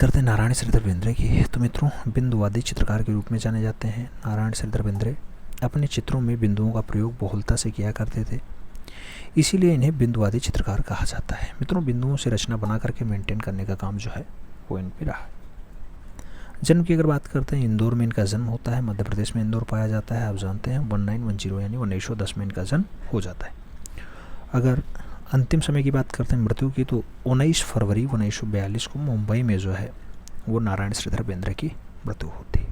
करते हैं नारायण श्रीधर बेंद्रे की। तो मित्रों, बिंदुवादी चित्रकार के रूप में जाने जाते हैं नारायण श्रीधर बेंद्रे। अपने चित्रों में बिंदुओं का प्रयोग बहुलता से किया करते थे, इसीलिए इन्हें बिंदुवादी चित्रकार कहा जाता है। मित्रों, बिंदुओं से रचना बना करके मेंटेन करने का काम जो है वो इन पे रहा। जन्म की अगर बात करते हैं, इंदौर में इनका जन्म होता है। मध्य प्रदेश में इंदौर पाया जाता है। आप जानते हैं 1910 यानी 1910 में इनका जन्म हो जाता है। अगर अंतिम समय की बात करते हैं मृत्यु की, तो 19 फरवरी 1942 को मुंबई में जो है वो नारायण श्रीधर बेंद्रे की मृत्यु होती है।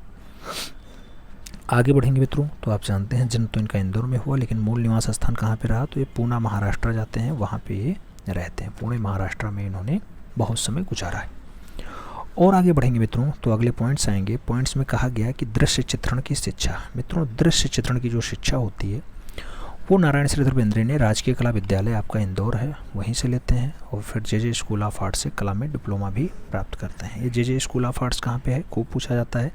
आगे बढ़ेंगे मित्रों, तो आप जानते हैं जन्म तो इनका इंदौर में हुआ, लेकिन मूल निवास स्थान कहाँ पे रहा, तो ये पूना महाराष्ट्र जाते हैं, वहाँ पे ये रहते हैं। पुणे महाराष्ट्र में इन्होंने बहुत समय गुजारा है। और आगे बढ़ेंगे मित्रों, तो अगले पॉइंट्स आएंगे। पॉइंट्स में कहा गया कि दृश्य चित्रण की शिक्षा। मित्रों, दृश्य चित्रण की जो शिक्षा होती है वो नारायण श्रीधर बेंद्रे ने राजकीय कला विद्यालय आपका इंदौर है वहीं से लेते हैं, और फिर जे स्कूल ऑफ आर्ट्स से कला में डिप्लोमा भी प्राप्त करते हैं। ये जे स्कूल ऑफ आर्ट्स कहाँ पे है, खूब पूछा जाता है,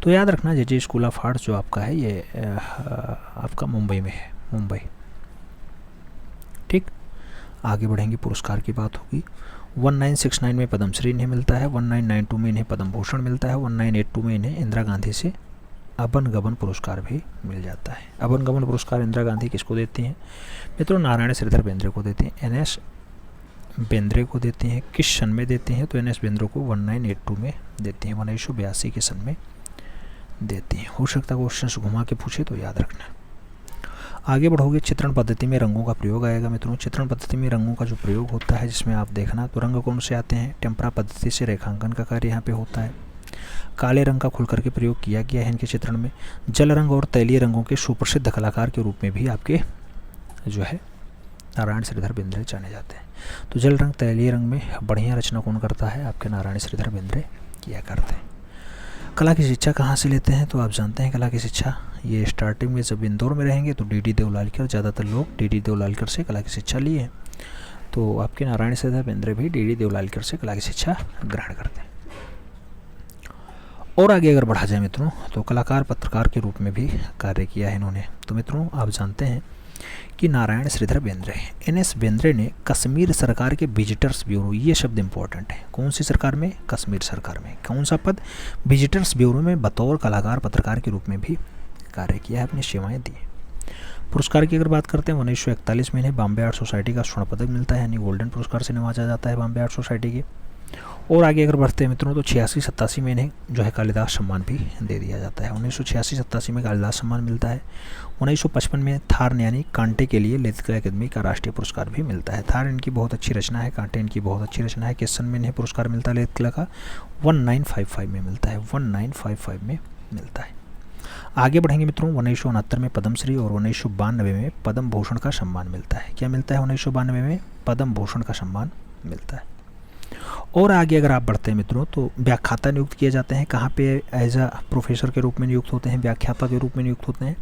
तो याद रखना जे स्कूल ऑफ आर्ट्स जो आपका है ये आपका मुंबई में है, मुंबई। ठीक, आगे बढ़ेंगे। पुरस्कार की बात होगी। 1969 में पद्मश्री इन्हें मिलता है, 1992 में इन्हें पद्म भूषण मिलता है, 1982 में इन्हें इंदिरा गांधी से अबन गबन पुरस्कार भी मिल जाता है। अबन गबन पुरस्कार इंदिरा गांधी किसको देती हैं मित्रों, नारायण श्रीधर बेंद्रे को देती हैं। एनएस बेंद्रे को देती हैं। किस सन में देती हैं, तो एनएस बेंद्रे को 1982 में देती हैं, 1982 के सन में देती हैं। हो सकता है क्वेश्चन घुमा के पूछे तो याद रखना। आगे बढ़ोगे, चित्रण पद्धति में रंगों का प्रयोग आएगा मित्रों। चित्रण पद्धति में रंगों का जो प्रयोग होता है, जिसमें आप देखना तो रंग कौन से आते हैं, टेम्परा पद्धति से रेखांकन का कार्य यहाँ पे होता है। काले रंग का खुल करके प्रयोग किया गया है इनके चित्रण में। जल रंग और तैलीय रंगों के सुप्रसिद्ध कलाकार के रूप में भी आपके जो है नारायण श्रीधर बेंद्रे जाने जाते हैं। तो जल रंग तैलीय रंग में बढ़िया रचना कौन करता है, आपके नारायण श्रीधर बेंद्रे किया करते हैं। कला की शिक्षा कहाँ से लेते हैं, तो आप जानते हैं कला की शिक्षा ये स्टार्टिंग में जब इंदौर में रहेंगे तो डी देवलालकर, ज़्यादातर लोग डी देवलालकर से कला की शिक्षा लिए हैं। तो आपके नारायण श्रीधर बेंद्रे भी डी देवलालकर से कला की शिक्षा ग्रहण करते हैं। और आगे अगर बढ़ा जाए मित्रों, तो कलाकार पत्रकार के रूप में भी कार्य किया है इन्होंने। तो मित्रों, आप जानते हैं कि नारायण श्रीधर बेंद्रे, एनएस बेंद्रे ने कश्मीर सरकार के विजिटर्स ब्यूरो, ये शब्द इंपॉर्टेंट है, कौन सी सरकार में, कश्मीर सरकार में, कौन सा पद, विजिटर्स ब्यूरो में बतौर कलाकार पत्रकार के रूप में भी कार्य किया है, अपनी सेवाएं दी। पुरस्कार की अगर बात करते हैं, 1941 में इन्हें बॉम्बे आर्ट सोसाइटी का स्वर्ण पदक मिलता है, यानी गोल्डन पुरस्कार से नवाजा जाता है बॉम्बे आर्ट सोसाइटी के। और आगे अगर बढ़ते हैं मित्रों, तो 86-87 में इन्हें जो है कालिदास सम्मान भी दे दिया जाता है। 1986-87 में कालिदास सम्मान मिलता है। 1955 में थार यानी कांटे के लिए ललित कला अकादमी का राष्ट्रीय पुरस्कार भी मिलता है। थार इनकी बहुत अच्छी रचना है, कांटे इनकी बहुत अच्छी रचना है। किस सन में इन्हें पुरस्कार मिलता है ललित कला का, 1955 में मिलता है, 1955 में मिलता है। आगे बढ़ेंगे मित्रों, 1969 में पद्मश्री और 1992 में पद्म भूषण का सम्मान मिलता है। क्या मिलता है, 1992 में पद्म भूषण का सम्मान मिलता है। और आगे अगर आप बढ़ते हैं मित्रों, तो व्याख्याता नियुक्त किए जाते हैं। कहाँ पे, एज अ प्रोफेसर के रूप में नियुक्त होते हैं, व्याख्याता के रूप में नियुक्त होते हैं।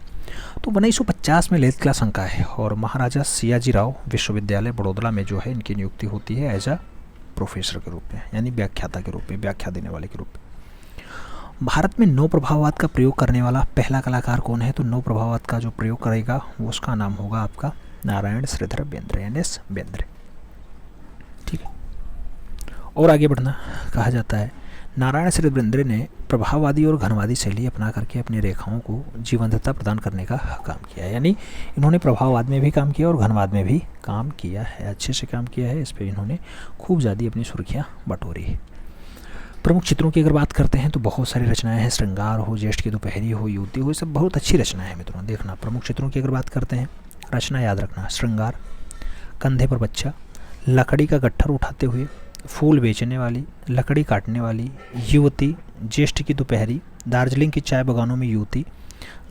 तो 1950 में ललित कला संकाय है और महाराजा सियाजी राव विश्वविद्यालय बड़ौदा में जो है इनकी नियुक्ति होती है एज अ प्रोफेसर के रूप में, यानी व्याख्याता के रूप में, व्याख्या देने वाले के रूप में। भारत में नौ प्रभाववाद का प्रयोग करने वाला पहला कलाकार कौन है, तो नौ प्रभाववाद का जो प्रयोग करेगा उसका नाम होगा आपका नारायण श्रीधर बेंद्रे, एनएस बेंद्रे। ठीक है। और आगे बढ़ना, कहा जाता है नारायण श्रीधर बेंद्रे ने प्रभाववादी और घनवादी शैली अपना करके अपनी रेखाओं को जीवंतता प्रदान करने का काम किया है। यानी इन्होंने प्रभाववाद में भी काम किया और घनवाद में भी काम किया है, अच्छे से काम किया है। इस पर इन्होंने खूब ज़्यादा अपनी सुर्खियाँ बटोरी है। प्रमुख चित्रों की अगर बात करते हैं तो बहुत सारी रचनाएं हैं, श्रृंगार हो, ज्येष्ठ की दोपहरी हो, युवती हो, सब बहुत अच्छी रचनाएं हैं मित्रों। देखना, प्रमुख चित्रों की अगर बात करते हैं, रचना याद रखना, श्रृंगार, कंधे पर बच्चा, लकड़ी का गट्ठर उठाते हुए, फूल बेचने वाली, लकड़ी काटने वाली, युवती, ज्येष्ठ की दोपहरी, दार्जिलिंग की चाय बागानों में युवती,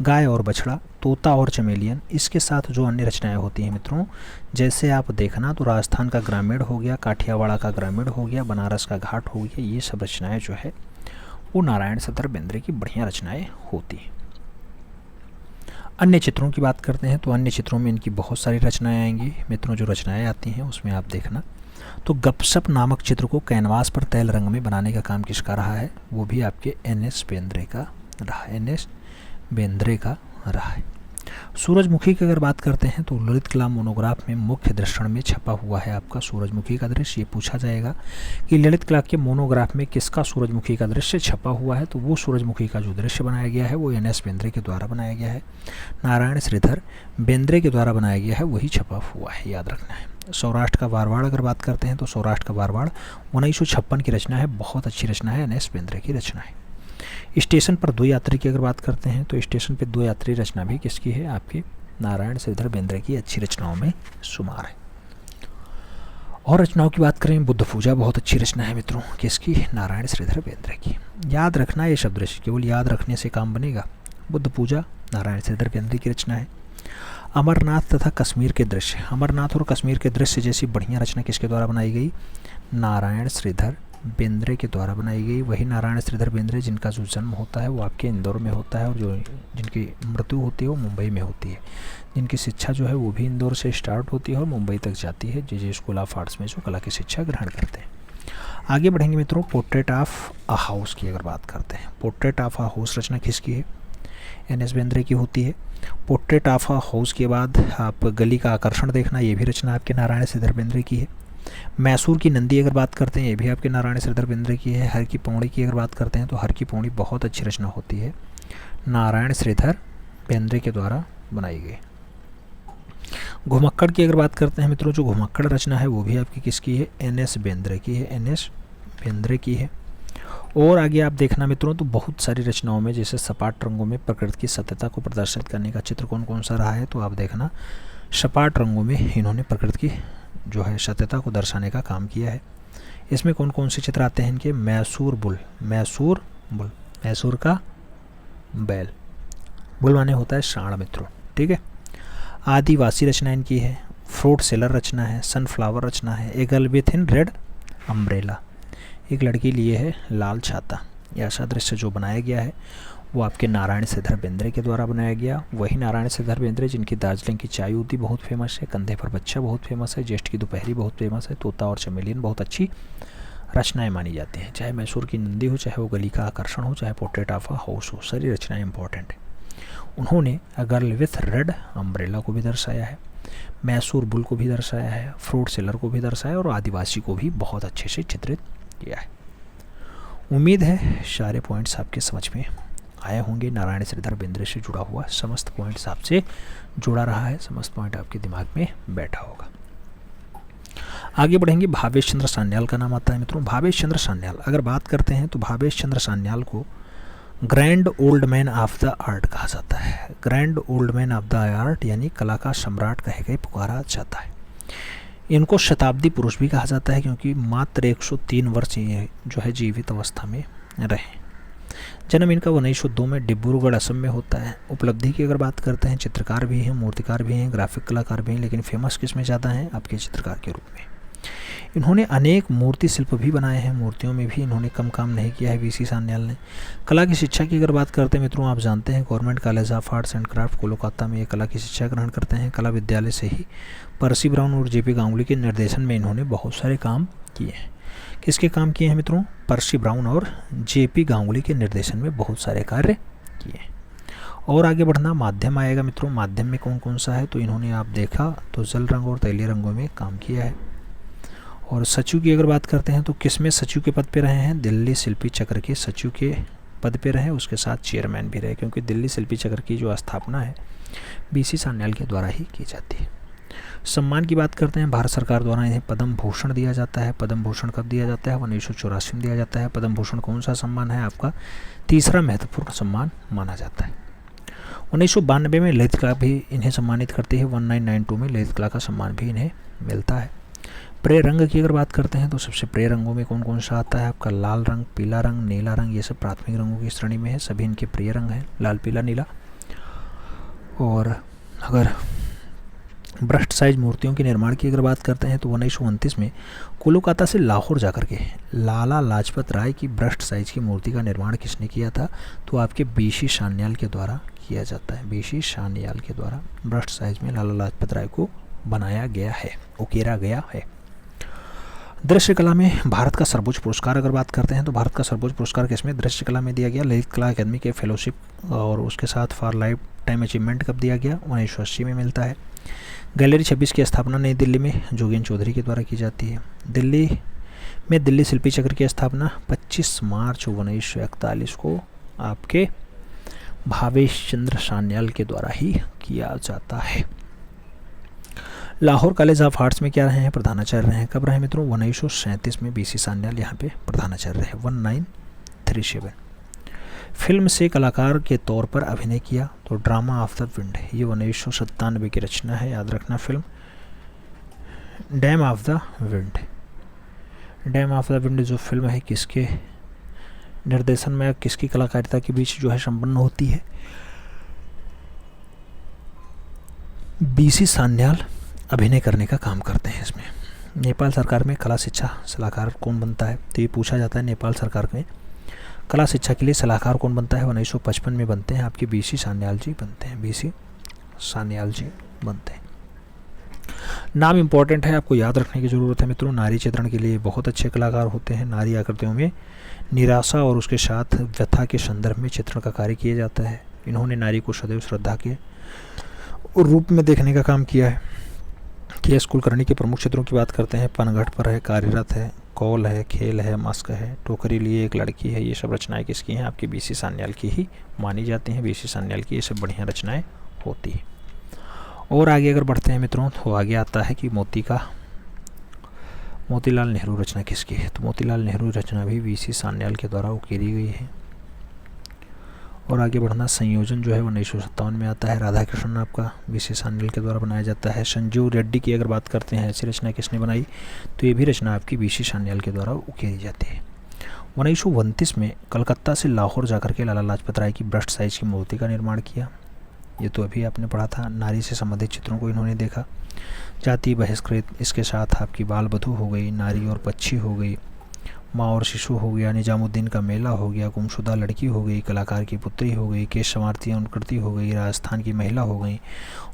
गाय और बछड़ा, तोता और चमेलियन। इसके साथ जो अन्य रचनाएं होती हैं मित्रों, जैसे आप देखना तो राजस्थान का ग्रामीण हो गया, काठियावाड़ का ग्रामीण हो गया, बनारस का घाट हो गया, ये सब रचनाएं जो है वो नारायण श्रीधर बेंद्रे की बढ़िया रचनाएं होती हैं। अन्य चित्रों की बात करते हैं तो अन्य चित्रों में इनकी बहुत सारी रचनाएं आएंगी मित्रों। जो रचनाएं आती हैं उसमें आप देखना तो गपशप नामक चित्र को कैनवास पर तैल रंग में बनाने का काम किसका रहा है, वो भी आपके एनएस बेंद्रे का रहा है, एनएस बेंद्रे का रहा है। सूरजमुखी की अगर बात करते हैं तो ललित कला मोनोग्राफ में मुख्य दर्शन में छपा हुआ है आपका सूरजमुखी का दृश्य। ये पूछा जाएगा कि ललित कला के मोनोग्राफ में किसका सूरजमुखी का दृश्य छपा हुआ है, तो वो सूरजमुखी का जो दृश्य बनाया गया है वो एन.एस. बेंद्रे के द्वारा बनाया गया है। नारायण श्रीधर बेंद्रे के द्वारा बनाया गया है, वही छपा हुआ है, याद रखना है। सौराष्ट्र का वारवाड़ अगर बात करते हैं तो सौराष्ट्र का वारवाड़ 1956 की रचना है, बहुत अच्छी रचना है, एन.एस. बेंद्रे की रचना है। स्टेशन पर दो यात्री की अगर बात करते हैं तो स्टेशन पर दो यात्री रचना भी किसकी है, आपकी नारायण श्रीधर बेंद्रे की अच्छी रचनाओं में शुमार है। और रचनाओं की बात करें, बुद्ध पूजा बहुत अच्छी रचना है मित्रों, किसकी, नारायण श्रीधर बेंद्रे की। याद रखना ये शब्द, केवल याद रखने से काम बनेगा। बुद्ध पूजा नारायण श्रीधर बेंद्रे की रचना है। अमरनाथ तथा कश्मीर के दृश्य, अमरनाथ और कश्मीर के दृश्य जैसी बढ़िया रचना किसके द्वारा बनाई गई, नारायण श्रीधर बेंद्रे के द्वारा बनाई गई। वही नारायण श्रीधर बेंद्रे जिनका जो जन्म होता है वो आपके इंदौर में होता है, और जो जिनकी मृत्यु होती है वो मुंबई में होती है। जिनकी शिक्षा जो है वो भी इंदौर से स्टार्ट होती है और मुंबई तक जाती है, जे स्कूल ऑफ आर्ट्स में जो कला की शिक्षा ग्रहण करते हैं। आगे बढ़ेंगे मित्रों, पोर्ट्रेट ऑफ अ हाउस की अगर बात करते हैं, पोर्ट्रेट ऑफ अ हाउस रचना किसकी है, एन.एस. बेंद्रे की होती है। पोर्ट्रेट ऑफ अ हाउस के बाद आप गली का आकर्षण देखना, ये भी रचना आपके नारायण श्रीधर बेंद्रे की है। मैसूर की नंदी अगर बात करते हैं, ये भी आपके नारायण श्रीधर बेंद्रे की है। हर की पौड़ी की अगर बात करते हैं तो हर की पौड़ी बहुत अच्छी रचना होती है, नारायण श्रीधर बेंद्रे के द्वारा बनाई गई। घुमक्कड़ की अगर बात करते हैं मित्रों, जो घुमक्कड़ रचना है वो भी आपकी किसकी है, एन.एस. बेंद्रे की है, एन.एस. बेंद्रे की है। और आगे आप देखना मित्रों तो बहुत सारी रचनाओं में, जैसे सपाट रंगों में प्रकृति की सत्यता को प्रदर्शित करने का चित्र कौन कौन सा रहा है, तो आप देखना सपाट रंगों में इन्होंने प्रकृति की जो है सत्यता को दर्शाने का काम किया है। इसमें कौन कौन से चित्र आते हैं इनके, मैसूर बुल, मैसूर बुल, मैसूर का बैल, बुल माने होता है सांड मित्रों, ठीक है। आदिवासी रचना इनकी है। फ्रूट सेलर रचना है। सनफ्लावर रचना है। A girl with in red umbrella, एक लड़की लिए है लाल छाता। यह ऐसा दृश्य जो बनाया गया है वो आपके नारायण श्रीधर बेंद्रे के द्वारा बनाया गया। वही नारायण श्रीधर बेंद्रे जिनकी दार्जिलिंग की चाय उदी बहुत फेमस है, कंधे पर बच्चा बहुत फेमस है, ज्येष्ठ की दोपहरी बहुत फेमस है, तोता और चमेलियन बहुत अच्छी रचनाएं मानी जाती हैं। चाहे मैसूर की नंदी हो, चाहे वो गली का आकर्षण हो, चाहे पोर्ट्रेट ऑफ अ हाउस हो, सारी रचनाएं इंपॉर्टेंट है। उन्होंने a girl with red umbrella को भी दर्शाया है, मैसूर बुल को भी दर्शाया है, फ्रूट सेलर को भी दर्शाया और आदिवासी को भी बहुत अच्छे से चित्रित किया है। उम्मीद है सारे पॉइंट्स आपके समझ में आए होंगे। नारायण श्रीधर बेंद्रे से जुड़ा हुआ समस्त पॉइंट्स आपसे जुड़ा रहा है, समस्त पॉइंट आपके दिमाग में बैठा होगा। आगे बढ़ेंगे, भावेश चंद्र सान्याल का नाम आता है मित्रों। भावेश चंद्र सान्याल अगर बात करते हैं तो भावेश चंद्र सान्याल को grand old man of the art कहा जाता है। Grand old man of the art यानी कला का सम्राट कहे गए पुकारा जाता है। इनको शताब्दी पुरुष भी कहा जाता है क्योंकि मात्र 103 वर्ष ये जो है जीवित अवस्था में रहे। जन्म इनका 1902 में डिब्रूगढ़ असम में होता है। उपलब्धि की अगर बात करते हैं, चित्रकार भी हैं, मूर्तिकार भी हैं, ग्राफिक कलाकार भी हैं, लेकिन फेमस किस में ज़्यादा हैं, आपके चित्रकार के रूप में। इन्होंने अनेक मूर्ति शिल्प भी बनाए हैं, मूर्तियों में भी इन्होंने कम काम नहीं किया है वीसी सान्याल ने। कला की शिक्षा की अगर बात करते हैं मित्रों, आप जानते हैं government college of arts and craft Kolkata में ये कला की शिक्षा ग्रहण करते हैं। कला विद्यालय से ही पर्सी ब्राउन और जेपी गांगुली के निर्देशन में इन्होंने बहुत सारे काम किए हैं। किसके काम किए हैं मित्रों, पर्सी ब्राउन और जेपी गांगुली के निर्देशन में बहुत सारे कार्य किए। और आगे बढ़ना, माध्यम आएगा मित्रों। माध्यम में कौन कौन सा है, तो इन्होंने आप देखा तो जल रंग और तैलीय रंगों में काम किया है। और सचिव की अगर बात करते हैं तो किस में सचिव के पद पे रहे हैं, दिल्ली शिल्पी चक्र के सचिव के पद पे रहे, उसके साथ चेयरमैन भी रहे, क्योंकि दिल्ली शिल्पी चक्र की जो स्थापना है बीसी सान्याल के द्वारा ही की जाती है। सम्मान की बात करते हैं, भारत सरकार द्वारा इन्हें पद्म भूषण दिया जाता है। पद्म भूषण कब दिया जाता है, 1984 में दिया जाता है। पद्म भूषण कौन सा सम्मान है, आपका तीसरा महत्वपूर्ण सम्मान माना जाता है। 1992 में ललित कला भी इन्हें सम्मानित करती है। 1992 में ललित कला का सम्मान भी इन्हें मिलता है। प्रिय रंग की अगर बात करते हैं तो सबसे प्रिय रंगों में कौन कौन सा आता है, आपका लाल रंग, पीला रंग, नीला रंग, ये सब प्राथमिक रंगों की श्रेणी में है। सभी इनके प्रिय रंग हैं, लाल, पीला, नीला। और अगर ब्रस्ट साइज मूर्तियों के निर्माण की अगर बात करते हैं तो 1929 में कोलकाता से लाहौर जाकर के लाला लाजपत राय की ब्रस्ट साइज की मूर्ति का निर्माण किसने किया था, तो आपके बीसी सान्याल के द्वारा किया जाता है। बीसी सान्याल के द्वारा ब्रस्ट साइज में लाला लाजपत राय को बनाया गया है, उकेरा गया है। दृश्य कला में भारत का सर्वोच्च पुरस्कार अगर बात करते हैं तो भारत का सर्वोच्च पुरस्कार किसमें, दृश्य कला में दिया गया। ललित कला अकादमी के फेलोशिप और उसके साथ फॉर लाइफ टाइम अचीवमेंट कब दिया गया? 1980 में मिलता है। गैलरी 26 की स्थापना नई दिल्ली में जोगेन चौधरी के द्वारा की जाती है। दिल्ली में दिल्ली शिल्पी चक्र की स्थापना 25 मार्च 1941 को आपके भावेश चंद्र सान्याल के द्वारा ही किया जाता है। लाहौर कॉलेज ऑफ आर्ट्स में क्या रहे हैं? प्रधानाचार्य रहे हैं। कब रहे मित्रों? 1937 में बीसी सान्याल यहाँ पे प्रधानाचार्य रहे। 1937। फिल्म से कलाकार के तौर पर अभिनय किया तो ड्रामा ऑफ द विंड, ये 1997 की रचना है, याद रखना। Film dam of the wind, dam of the wind जो फिल्म है किसके निर्देशन में, किसकी कलाकारिता के बीच जो है संपन्न होती है? बीसी सान्याल अभिनय करने का काम करते हैं इसमें। नेपाल सरकार में कला शिक्षा सलाहकार कौन बनता है? तो ये पूछा जाता है, नेपाल सरकार में कला शिक्षा के लिए सलाहकार कौन बनता है? 1955 में बनते हैं आपके बीसी सान्याल जी बनते हैं, बीसी सान्याल जी बनते हैं। नाम इंपॉर्टेंट है, आपको याद रखने की ज़रूरत है मित्रों। नारी चित्रण के लिए बहुत अच्छे कलाकार होते हैं। नारी आकृतियों में निराशा और उसके साथ व्यथा के संदर्भ में चित्रण का कार्य किया जाता है। इन्होंने नारी को सदैव श्रद्धा के रूप में देखने का काम किया है। केएस कुलकर्णी के प्रमुख चित्रों की बात करते हैं। पनघट पर है, कार्यरत है, कौल है, खेल है, मस्क है, टोकरी लिए एक लड़की है, ये सब रचनाएं किसकी हैं? आपकी बीसी सान्याल की ही मानी जाती हैं। बीसी सान्याल की ये सब बढ़िया रचनाएं होती हैं। और आगे अगर बढ़ते हैं मित्रों तो आगे आता है कि मोतीलाल नेहरू रचना किसकी है? तो मोतीलाल नेहरू रचना भी बीसी सान्याल के द्वारा उकेरी गई है। और आगे बढ़ना, संयोजन जो है 1957 में आता है। राधा कृष्णन आपका बीसी सान्याल के द्वारा बनाया जाता है। संजीव रेड्डी की अगर बात करते हैं, ऐसी रचना किसने बनाई? तो ये भी रचना आपकी बीसी सान्याल के द्वारा उकेरी जाती है। 1929 में कलकत्ता से लाहौर जाकर के लाला लाजपत राय की ब्रस्ट साइज की मूर्ति का निर्माण किया। ये तो अभी आपने पढ़ा था। नारी से संबंधित चित्रों को इन्होंने देखा। जाति बहिष्कृत, इसके साथ आपकी बाल बधू हो गई, नारी और पक्षी हो गई, माँ और शिशु हो गया, निजामुद्दीन का मेला हो गया, गुमशुदा लड़की हो गई, कलाकार की पुत्री हो गई, केश संवारती अनुकृति हो गई, राजस्थान की महिला हो गई,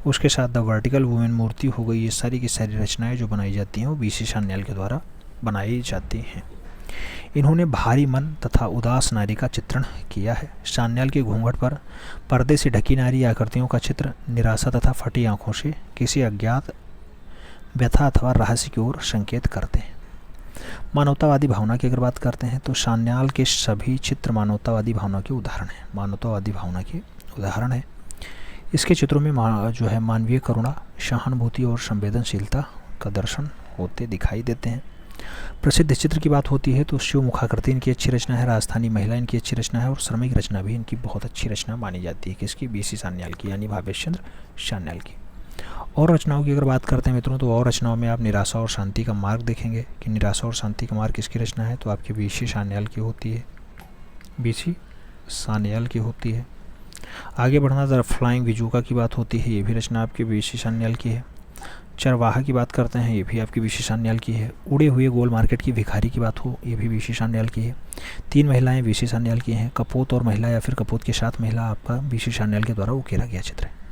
उसके साथ द वर्टिकल वुमेन मूर्ति हो गई। ये सारी की सारी रचनाएं जो बनाई जाती हैं वो बीसी सान्याल के द्वारा बनाई जाती हैं। इन्होंने भारी मन तथा उदास नारी का चित्रण किया है। सान्याल के घूंघट पर पर्दे से ढकी नारी आकृतियों का चित्र निराशा तथा फटी आंखों से किसी अज्ञात व्यथा अथवा रहस्य की ओर संकेत करते हैं। मानवतावादी भावना की अगर बात करते हैं तो सान्याल के सभी चित्र मानवतावादी भावना के उदाहरण हैं। मानवतावादी भावना के उदाहरण है। इसके चित्रों में जो है मानवीय करुणा, सहानुभूति और संवेदनशीलता का दर्शन होते दिखाई देते हैं। प्रसिद्ध चित्र की बात होती है तो शिव मुखाकृति इनकी अच्छी रचना है। राजस्थानी महिला इनकी अच्छी रचना है और श्रमिक रचना भी इनकी बहुत अच्छी रचना मानी जाती है। किसकी? बीसी सान्याल की, यानी भावेश चंद्र सान्याल की। और रचनाओं की अगर बात करते हैं मित्रों तो और रचनाओं में आप निराशा और शांति का मार्ग देखेंगे कि निराशा और शांति का मार्ग किसकी रचना है? तो आपकी बीसी सान्याल की होती है, बीसी सान्याल की होती है। आगे बढ़ना, द फ्लाइंग विजूका की बात होती है, ये भी रचना आपकी बीसी सान्याल की है। चरवाहा की बात करते हैं, ये भी आपकी बीसी सान्याल की है। उड़े हुए गोल मार्केट की भिखारी की बात हो, ये भी बीसी सान्याल की है। तीन महिलाएं बीसी सान्याल की हैं। कपोत और महिला या फिर कपोत के साथ महिला आपका बीसी सान्याल के द्वारा उकेरा गया चित्र है।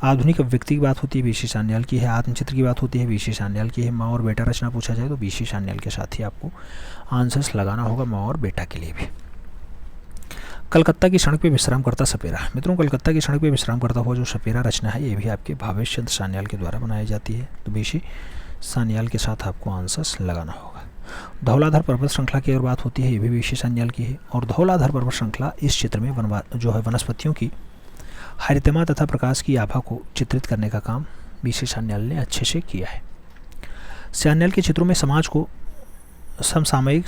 आधुनिक अभिव्यक्ति की बात होती है, बीसी सान्याल की है। आत्मचित्र की बात होती है, बीसी सान्याल की है। माँ और बेटा रचना पूछा जाए तो बीसी सान्याल के साथ ही आपको आंसर्स लगाना होगा, माँ और बेटा के लिए भी। कलकत्ता की सड़क पे विश्राम करता सपेरा, मित्रों कलकत्ता की सड़क पे विश्राम करता हुआ जो सपेरा रचना है ये भी आपके भावेश चंद्र सान्याल के द्वारा बनाई जाती है। तो बीसी सान्याल के साथ आपको आंसर्स लगाना होगा। धौलाधर पर्वत श्रृंखला की अगर बात होती है, ये भी बीसी सान्याल की है। और धौलाधर पर्वत श्रृंखला इस चित्र में जो है वनस्पतियों की हरितमा तथा प्रकाश की आभा को चित्रित करने का काम बीसी सान्याल ने अच्छे से किया है। सान्याल के चित्रों में समाज को समसामयिक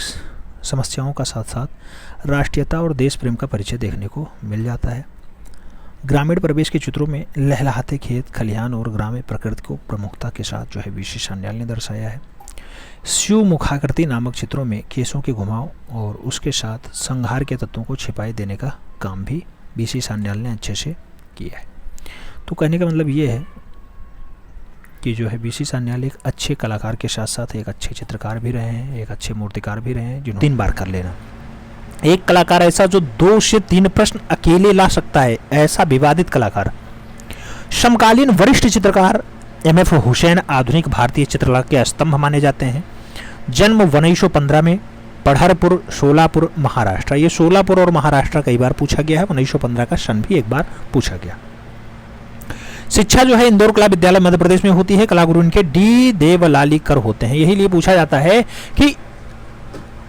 समस्याओं का साथ साथ राष्ट्रीयता और देश प्रेम का परिचय देखने को मिल जाता है। ग्रामीण परिवेश के चित्रों में लहलहाते खेत खलिहान और ग्राम्य प्रकृति को प्रमुखता के साथ जो है बीसी सान्याल ने दर्शाया है। शिव मुखाकृति नामक चित्रों में केसों के घुमाव और उसके साथ संहार के तत्वों को छिपाए देने का काम भी बीसी सान्याल ने अच्छे से किया है। तो कहने का मतलब ये है कि जो है बीसी सान्याल एक अच्छे कलाकार के साथ साथ एक अच्छे चित्रकार भी रहे हैं, एक अच्छे मूर्तिकार भी रहे हैं। जिन्होंने 3 बार कर लेना, एक कलाकार ऐसा जो 2 से 3 प्रश्न अकेले ला सकता है, ऐसा विवादित कलाकार। समकालीन वरिष्ठ चित्रकार MF हुसैन आधुनिक भारतीय चित्रकला के स्तंभ माने जाते हैं। जन्म 1915 में, पढ़रपुर, सोलापुर, महाराष्ट्र। ये सोलापुर और महाराष्ट्र कई बार पूछा गया है। 1915 का सन भी एक बार पूछा गया। शिक्षा जो है इंदौर कला विद्यालय मध्य प्रदेश में होती है। कला गुरु इनके डी देवलालीकर होते हैं। यही लिए पूछा जाता है कि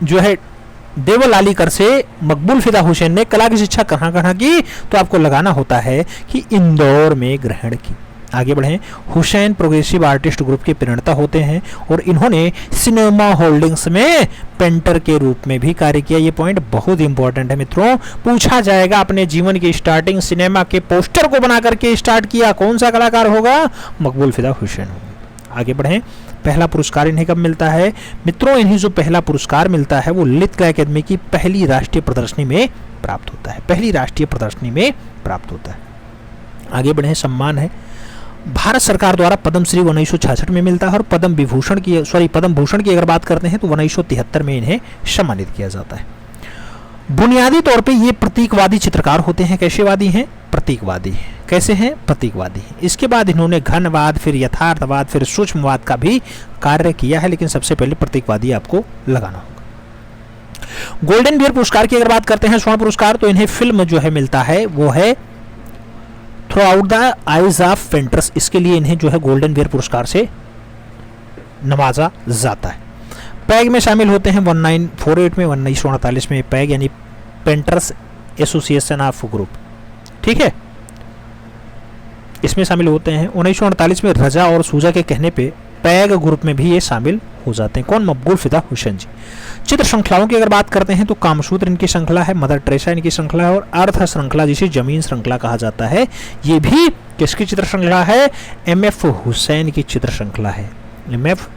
जो है देवलालीकर से मकबूल फिदा हुसैन ने कला की शिक्षा कहाँ कहाँ की, तो आपको लगाना होता है कि इंदौर में ग्रहण की। आगे बढ़ें। हुसैन प्रोग्रेसिव आर्टिस्ट ग्रुप के प्रणेता होते हैं और इन्होंने सिनेमा होल्डिंग्स में पेंटर के रूप में भी कार्य किया। ये पॉइंट बहुत इंपॉर्टेंट है मित्रों, पूछा जाएगा। अपने जीवन की स्टार्टिंग सिनेमा के पोस्टर को बना करके स्टार्ट किया, कौन सा कलाकार होगा? मकबूल फिदा हुसैन होगा। आगे बढ़ें। पहला पुरस्कार इन्हें कब मिलता है? मित्रों इन्हें जो पहला पुरस्कार मिलता है वो ललित कला अकादमी की पहली राष्ट्रीय प्रदर्शनी में प्राप्त होता है। पहली राष्ट्रीय प्रदर्शनी में प्राप्त होता है। आगे बढ़ें। सम्मान है भारत सरकार द्वारा पद्मश्री 1966 में मिलता है और पद्म भूषण की अगर बात करते हैं तो 1973 में इन्हें सम्मानित किया जाता है। बुनियादी तौर पे ये प्रतीकवादी चित्रकार होते हैं। कैसे वादी हैं? प्रतीकवादी। कैसे हैं? प्रतीकवादी। इसके बाद इन्होंने घनवाद, फिर यथार्थवाद, फिर सूक्ष्मवाद का भी कार्य किया है, लेकिन सबसे पहले प्रतीकवादी आपको लगाना होगा। गोल्डन बियर पुरस्कार की अगर बात करते हैं, स्वर्ण पुरस्कार, तो इन्हें फिल्म जो है मिलता है वो है through out the eyes of painters. इसके लिए इन्हें जो है गोल्डन बियर पुरस्कार से नवाजा जाता है। पैग में शामिल होते हैं 1948 में, 1948 में पैग यानी पेंटर्स एसोसिएशन ऑफ ग्रुप, ठीक है, इसमें शामिल होते हैं। 1948 में रजा और सूजा के कहने पे पैग ग्रुप में भी ये शामिल हो जाते हैं। कौन? मकबूल फिदा हुसैन जी। चित्र श्रृंखलाओं की अगर बात करते हैं तो कामसूत्र इनकी श्रृंखला है, मदर टेरेसा इनकी श्रृंखला है और अर्थ श्रृंखला जिसे जमीन श्रृंखला कहा जाता है, ये भी किसकी चित्र श्रृंखला है? एमएफ हुसैन की चित्र श्रृंखला है। एमएफ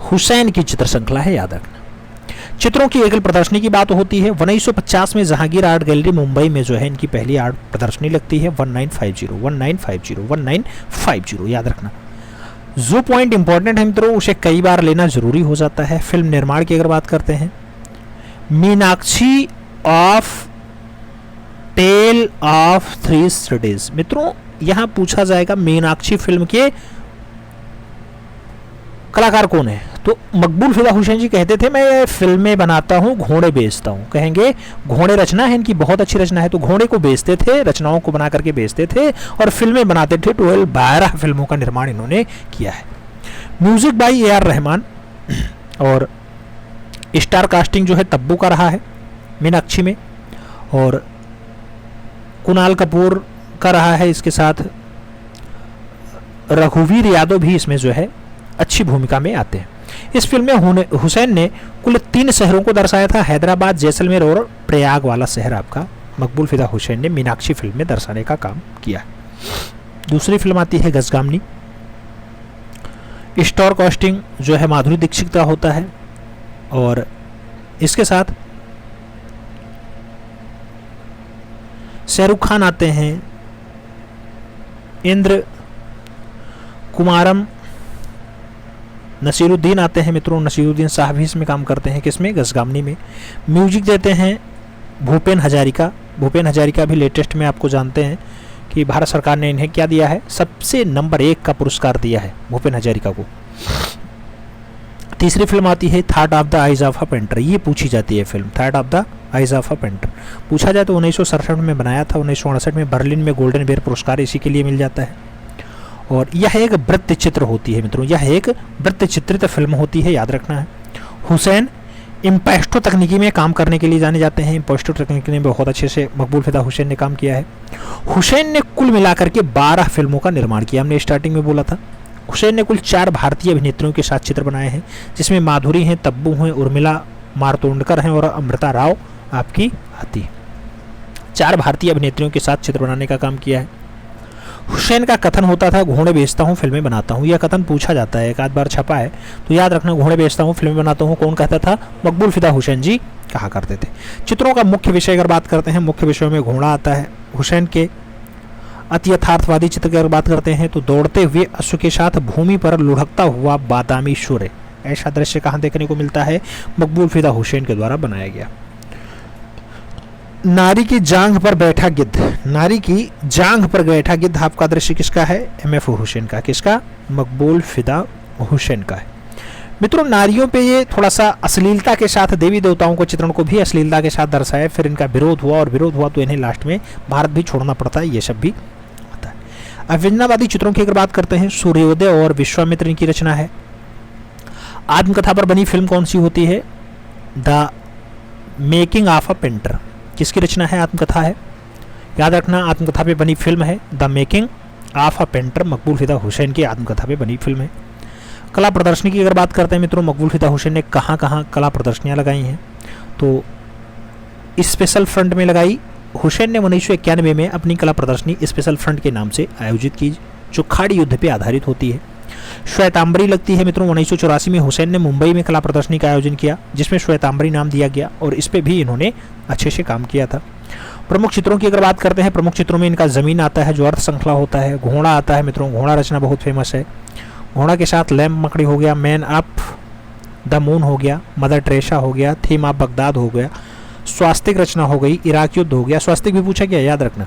हुसैन की चित्र श्रृंखला है, याद रखना। चित्रों की एकल प्रदर्शनी की बात होती है। 1950 में जहांगीर आर्ट गैलरी मुंबई में जो है इनकी पहली आर्ट प्रदर्शनी लगती है। 1950 याद रखना। जो पॉइंट इंपॉर्टेंट है मित्रों उसे कई बार लेना जरूरी हो जाता है। फिल्म निर्माण की अगर बात करते हैं, Meenakshi of tale of three cities. मित्रों यहां पूछा जाएगा मीनाक्षी फिल्म के कलाकार कौन है, तो मकबूल फिदा हुसैन जी कहते थे मैं फिल्में बनाता हूँ, घोड़े बेचता हूँ। कहेंगे घोड़े रचना है इनकी, बहुत अच्छी रचना है, तो घोड़े को बेचते थे, रचनाओं को बना करके बेचते थे और फिल्में बनाते थे। 12 फिल्मों का निर्माण इन्होंने किया है। म्यूजिक बाई AR रहमान और स्टार कास्टिंग जो है तब्बू का रहा है मीनाक्षी में, और कुणाल कपूर का रहा है। इसके साथ रघुवीर यादव भी इसमें जो है अच्छी भूमिका में आते हैं। इस फिल्म में हुसैन ने कुल 3 शहरों को दर्शाया था, हैदराबाद, जैसलमेर और प्रयाग वाला शहर आपका मकबूल फिदा हुसैन ने मीनाक्षी फिल्म में दर्शाने का काम किया। दूसरी फिल्म आती है गजगामनी। स्टार कास्टिंग जो है माधुरी दीक्षित का होता है और इसके साथ शाहरुख खान आते हैं, इंद्र कुमारम, नसीरुद्दीन आते हैं। मित्रों नसीरुद्दीन साहब भी इसमें काम करते हैं, किसमें? गजगामनी में। म्यूजिक देते हैं भूपेन हजारिका। भूपेन हजारिका भी लेटेस्ट में आपको जानते हैं कि भारत सरकार ने इन्हें क्या दिया है? सबसे नंबर 1 का पुरस्कार दिया है भूपेन हजारिका को। तीसरी फिल्म आती है thought of the eyes of a painter. ये पूछी जाती है film thought of the eyes of a painter. पूछा जाए तो 1967 में बनाया था, 1968 में बर्लिन में गोल्डन बेयर पुरस्कार इसी के लिए मिल जाता है। और यह एक वृत्त चित्र होती है मित्रों, यह एक वृत्त चित्रित फिल्म होती है, याद रखना है। हुसैन इम्पेस्टो तकनीकी में काम करने के लिए जाने जाते हैं। इम्पेस्टो तकनीकी में बहुत अच्छे से मकबूल फिदा हुसैन ने काम किया है। हुसैन ने कुल मिलाकर के 12 फिल्मों का निर्माण किया। हमने स्टार्टिंग में बोला था हुसैन ने कुल 4 भारतीय अभिनेत्रियों के साथ चित्र बनाए हैं, जिसमें माधुरी हैं, तब्बू हैं, उर्मिला मारतोंडकर हैं और अमृता राव आपकी आती है। 4 भारतीय अभिनेत्रियों के साथ चित्र बनाने का काम किया है। हुसैन का कथन होता था घोड़े बेचता हूँ फिल्में बनाता हूँ। यह कथन पूछा जाता है, एक आध बार छपा है, तो याद रखना घोड़े बेचता हूँ फिल्में बनाता हूँ कौन कहता था? मकबूल फिदा हुसैन जी कहा करते थे। चित्रों का मुख्य विषय अगर बात करते हैं, मुख्य विषयों में घोड़ा आता है। हुसैन के अति यथार्थवादी चित्र की अगर बात करते हैं तो दौड़ते हुए अश्व के साथ भूमि पर लुढ़कता हुआ बादामी सूर्य, ऐसा दृश्य कहाँ देखने को मिलता है? मकबूल फिदा हुसैन के द्वारा बनाया गया। नारी की जांघ पर बैठा गिद्ध। नारी की जांघ पर बैठा गिद्ध आपका दृश्य किसका है? MF हुसैन का। किसका? मकबूल फिदा हुसैन का है। मित्रों नारियों पे ये थोड़ा सा अश्लीलता के साथ देवी देवताओं को चित्रण को भी अश्लीलता के साथ दर्शाया, फिर इनका विरोध हुआ और विरोध हुआ तो इन्हें लास्ट में भारत भी छोड़ना पड़ता है, ये सब भी आता है। अविन्नावादी चित्रों की अगर बात करते हैं, सूर्योदय और विश्वामित्र इनकी रचना है। आत्मकथा पर बनी फिल्म कौन सी होती है? The making of a painter, किसकी रचना है? आत्मकथा है, याद रखना। आत्मकथा पे बनी फिल्म है the making of a painter, मकबूल फिदा हुसैन की आत्मकथा पे बनी फिल्म है। कला प्रदर्शनी की अगर बात करते हैं मित्रों, मकबूल फिदा हुसैन ने कहाँ कहाँ कला प्रदर्शनियाँ लगाई हैं? तो स्पेशल फ्रंट में लगाई। हुसैन ने 1991 में अपनी कला प्रदर्शनी स्पेशल फ्रंट के नाम से आयोजित की, जो खाड़ी युद्ध पे आधारित होती है। श्वेतांबरी लगती है मित्रों, 1984 में हुसैन ने मुंबई में कला प्रदर्शनी का आयोजन किया, जिसमें श्वेतांबरी नाम दिया गया, और इस पे भी इन्होंने अच्छे से काम किया था। प्रमुख चित्रों की अगर बात करते हैं, प्रमुख चित्रों में इनका ज़मीन आता है जो अर्थ श्रृंखला होता है, घोड़ा आता है मित्रों, घोड़ा रचना बहुत फेमस है। घोड़ा के साथ लैम्प मकड़ी हो गया, मैन अप द मून हो गया, मदर टेरेसा हो गया, थीम ऑफ बगदाद हो गया, स्वास्तिक रचना हो गई, इराक युद्ध हो गया। स्वास्तिक भी पूछा गया, याद रखना।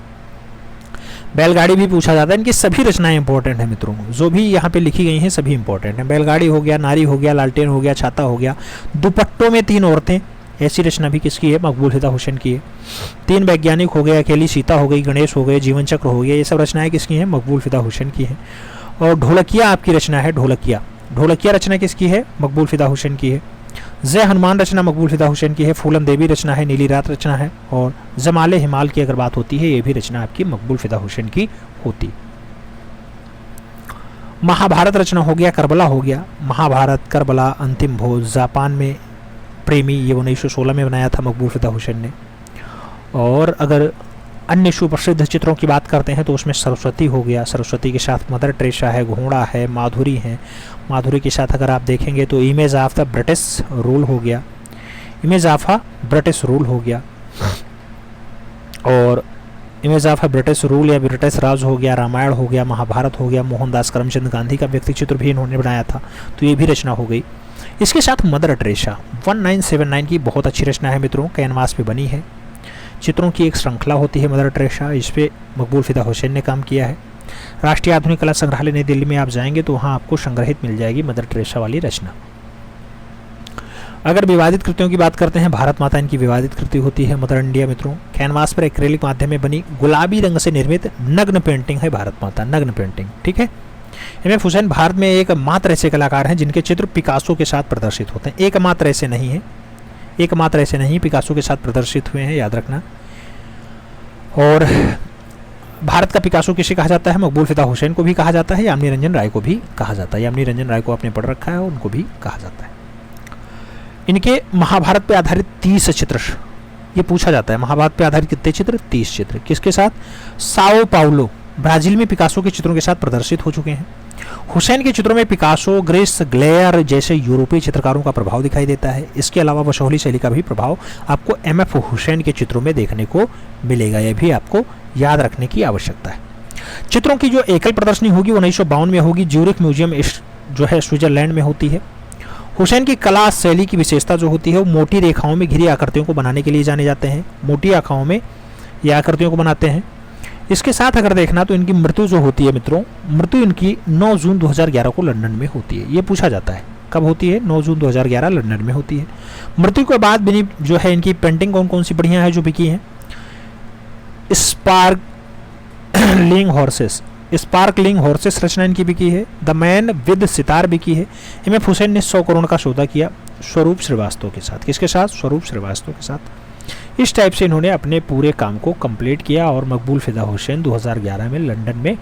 बैलगाड़ी भी पूछा जाता है। इनकी सभी रचनाएं इंपॉर्टेंट है मित्रों, जो भी यहाँ पे लिखी गई हैं सभी इंपॉर्टेंट हैं। बैलगाड़ी हो गया, नारी हो गया, लालटेन हो गया, छाता हो गया, दुपट्टों में 3 औरतें, ऐसी रचना भी किसकी है? मकबूल फिदा हुसैन की है। 3 वैज्ञानिक हो गए, अकेली सीता हो गई, गणेश हो गए, जीवन चक्र हो गया, ये सब रचनाएं किसकी हैं? मकबूल फिदा हुसैन की है। और ढोलकिया आपकी रचना है, ढोलकिया। ढोलकिया रचना किसकी है? मकबूल फिदा हुसैन की है। जय हनुमान रचना मकबूल फिदा हुसैन की है। फूलन देवी रचना है, नीली रात रचना है। और जमाले हिमाल की अगर बात होती है, ये भी रचना आपकी मकबूल फिदा हुसैन की होती। महाभारत रचना हो गया, करबला हो गया। महाभारत, करबला, अंतिम भोज, जापान में प्रेमी, ये 1916 में बनाया था मकबूल फिदा हुसैन ने। और अगर अन्य सुप्रसिद्ध चित्रों की बात करते हैं तो उसमें सरस्वती हो गया, सरस्वती के साथ मदर टेरेसा है, घोड़ा है, माधुरी है। माधुरी के साथ अगर आप देखेंगे तो image of the British rule हो गया, image of a British rule हो गया, और image of a British rule या ब्रिटिश राज हो गया, रामायण हो गया, महाभारत हो गया। मोहनदास करमचंद गांधी का व्यक्ति चित्र भी इन्होंने बनाया था, तो ये भी रचना हो गई। इसके साथ मदर टेरेसा 1979 की बहुत अच्छी रचना है मित्रों, कैनवास पे बनी है। चित्रों की एक श्रृंखला होती है मदर टेरेसा, इस पे मकबूल फिदा हुसैन ने काम किया है। राष्ट्रीय आधुनिक कला संग्रहालय नई दिल्ली में आप जाएंगे तो वहाँ आपको संग्रहित मिल जाएगी मदर टेरेसा वाली रचना। अगर विवादित कृतियों की बात करते हैं, भारत माता इनकी विवादित कृति होती है मदर इंडिया मित्रों। कैनवास पर एक्रेलिक माध्यम में बनी गुलाबी रंग से निर्मित नग्न पेंटिंग है भारत माता, नग्न पेंटिंग, ठीक है। एम.एफ. हुसैन भारत में एकमात्र ऐसे कलाकार हैं जिनके चित्र पिकासो के साथ प्रदर्शित होते हैं। एकमात्र ऐसे नहीं है, एकमात्र ऐसे नहीं, पिकासो के साथ प्रदर्शित हुए हैं, याद रखना। और भारत का पिकासो किसे कहा जाता है? मकबूल फिदा हुसैन को भी कहा जाता है, यामिनी रंजन राय को भी कहा जाता है। यामिनी रंजन राय को आपने पढ़ रखा है, उनको भी कहा जाता है। इनके महाभारत पे आधारित 30 चित्र, ये पूछा जाता है, महाभारत पे आधारित कितने चित्र? 30 चित्र। किसके साथ? साओ पाउलो, ब्राजील में पिकासो के चित्रों के साथ प्रदर्शित हो चुके हैं। हुसैन के चित्रों में पिकासो, ग्रेस, ग्लेयर जैसे यूरोपीय चित्रकारों का प्रभाव दिखाई देता है। इसके अलावा वशोली शैली का भी प्रभाव आपको एम.एफ. हुसैन के चित्रों में देखने को मिलेगा, यह भी आपको याद रखने की आवश्यकता है। चित्रों की जो एकल प्रदर्शनी होगी 1952 में होगी, ज्यूरिख म्यूजियम जो है स्विट्जरलैंड में होती है। हुसैन की कला शैली की विशेषता जो होती है वो मोटी रेखाओं में घिरी आकृतियों को बनाने के लिए जाने जाते हैं, मोटी आंखाओं में ये आकृतियों को बनाते हैं। इसके साथ अगर देखना तो इनकी मृत्यु जो होती है मित्रों, मृत्यु इनकी 9 जून 2011 को लंदन में होती है। ये पूछा जाता है कब होती है? 9 जून 2011 लंदन में होती है। मृत्यु के बाद भी जो है इनकी पेंटिंग कौन कौन सी बढ़िया है जो बिकी है? स्पार्कलिंग हॉर्सेस, स्पार्कलिंग हॉर्सेस रचना इनकी बिकी है। द मैन विद सितार बिकी है। एम.एफ. हुसैन ने 100 करोड़ का सौदा किया स्वरूप श्रीवास्तव के साथ। किसके साथ? स्वरूप श्रीवास्तव के साथ। इस टाइप से इन्होंने अपने पूरे काम को कंप्लीट किया और मकबूल फिदा हुसैन 2011 में लंदन में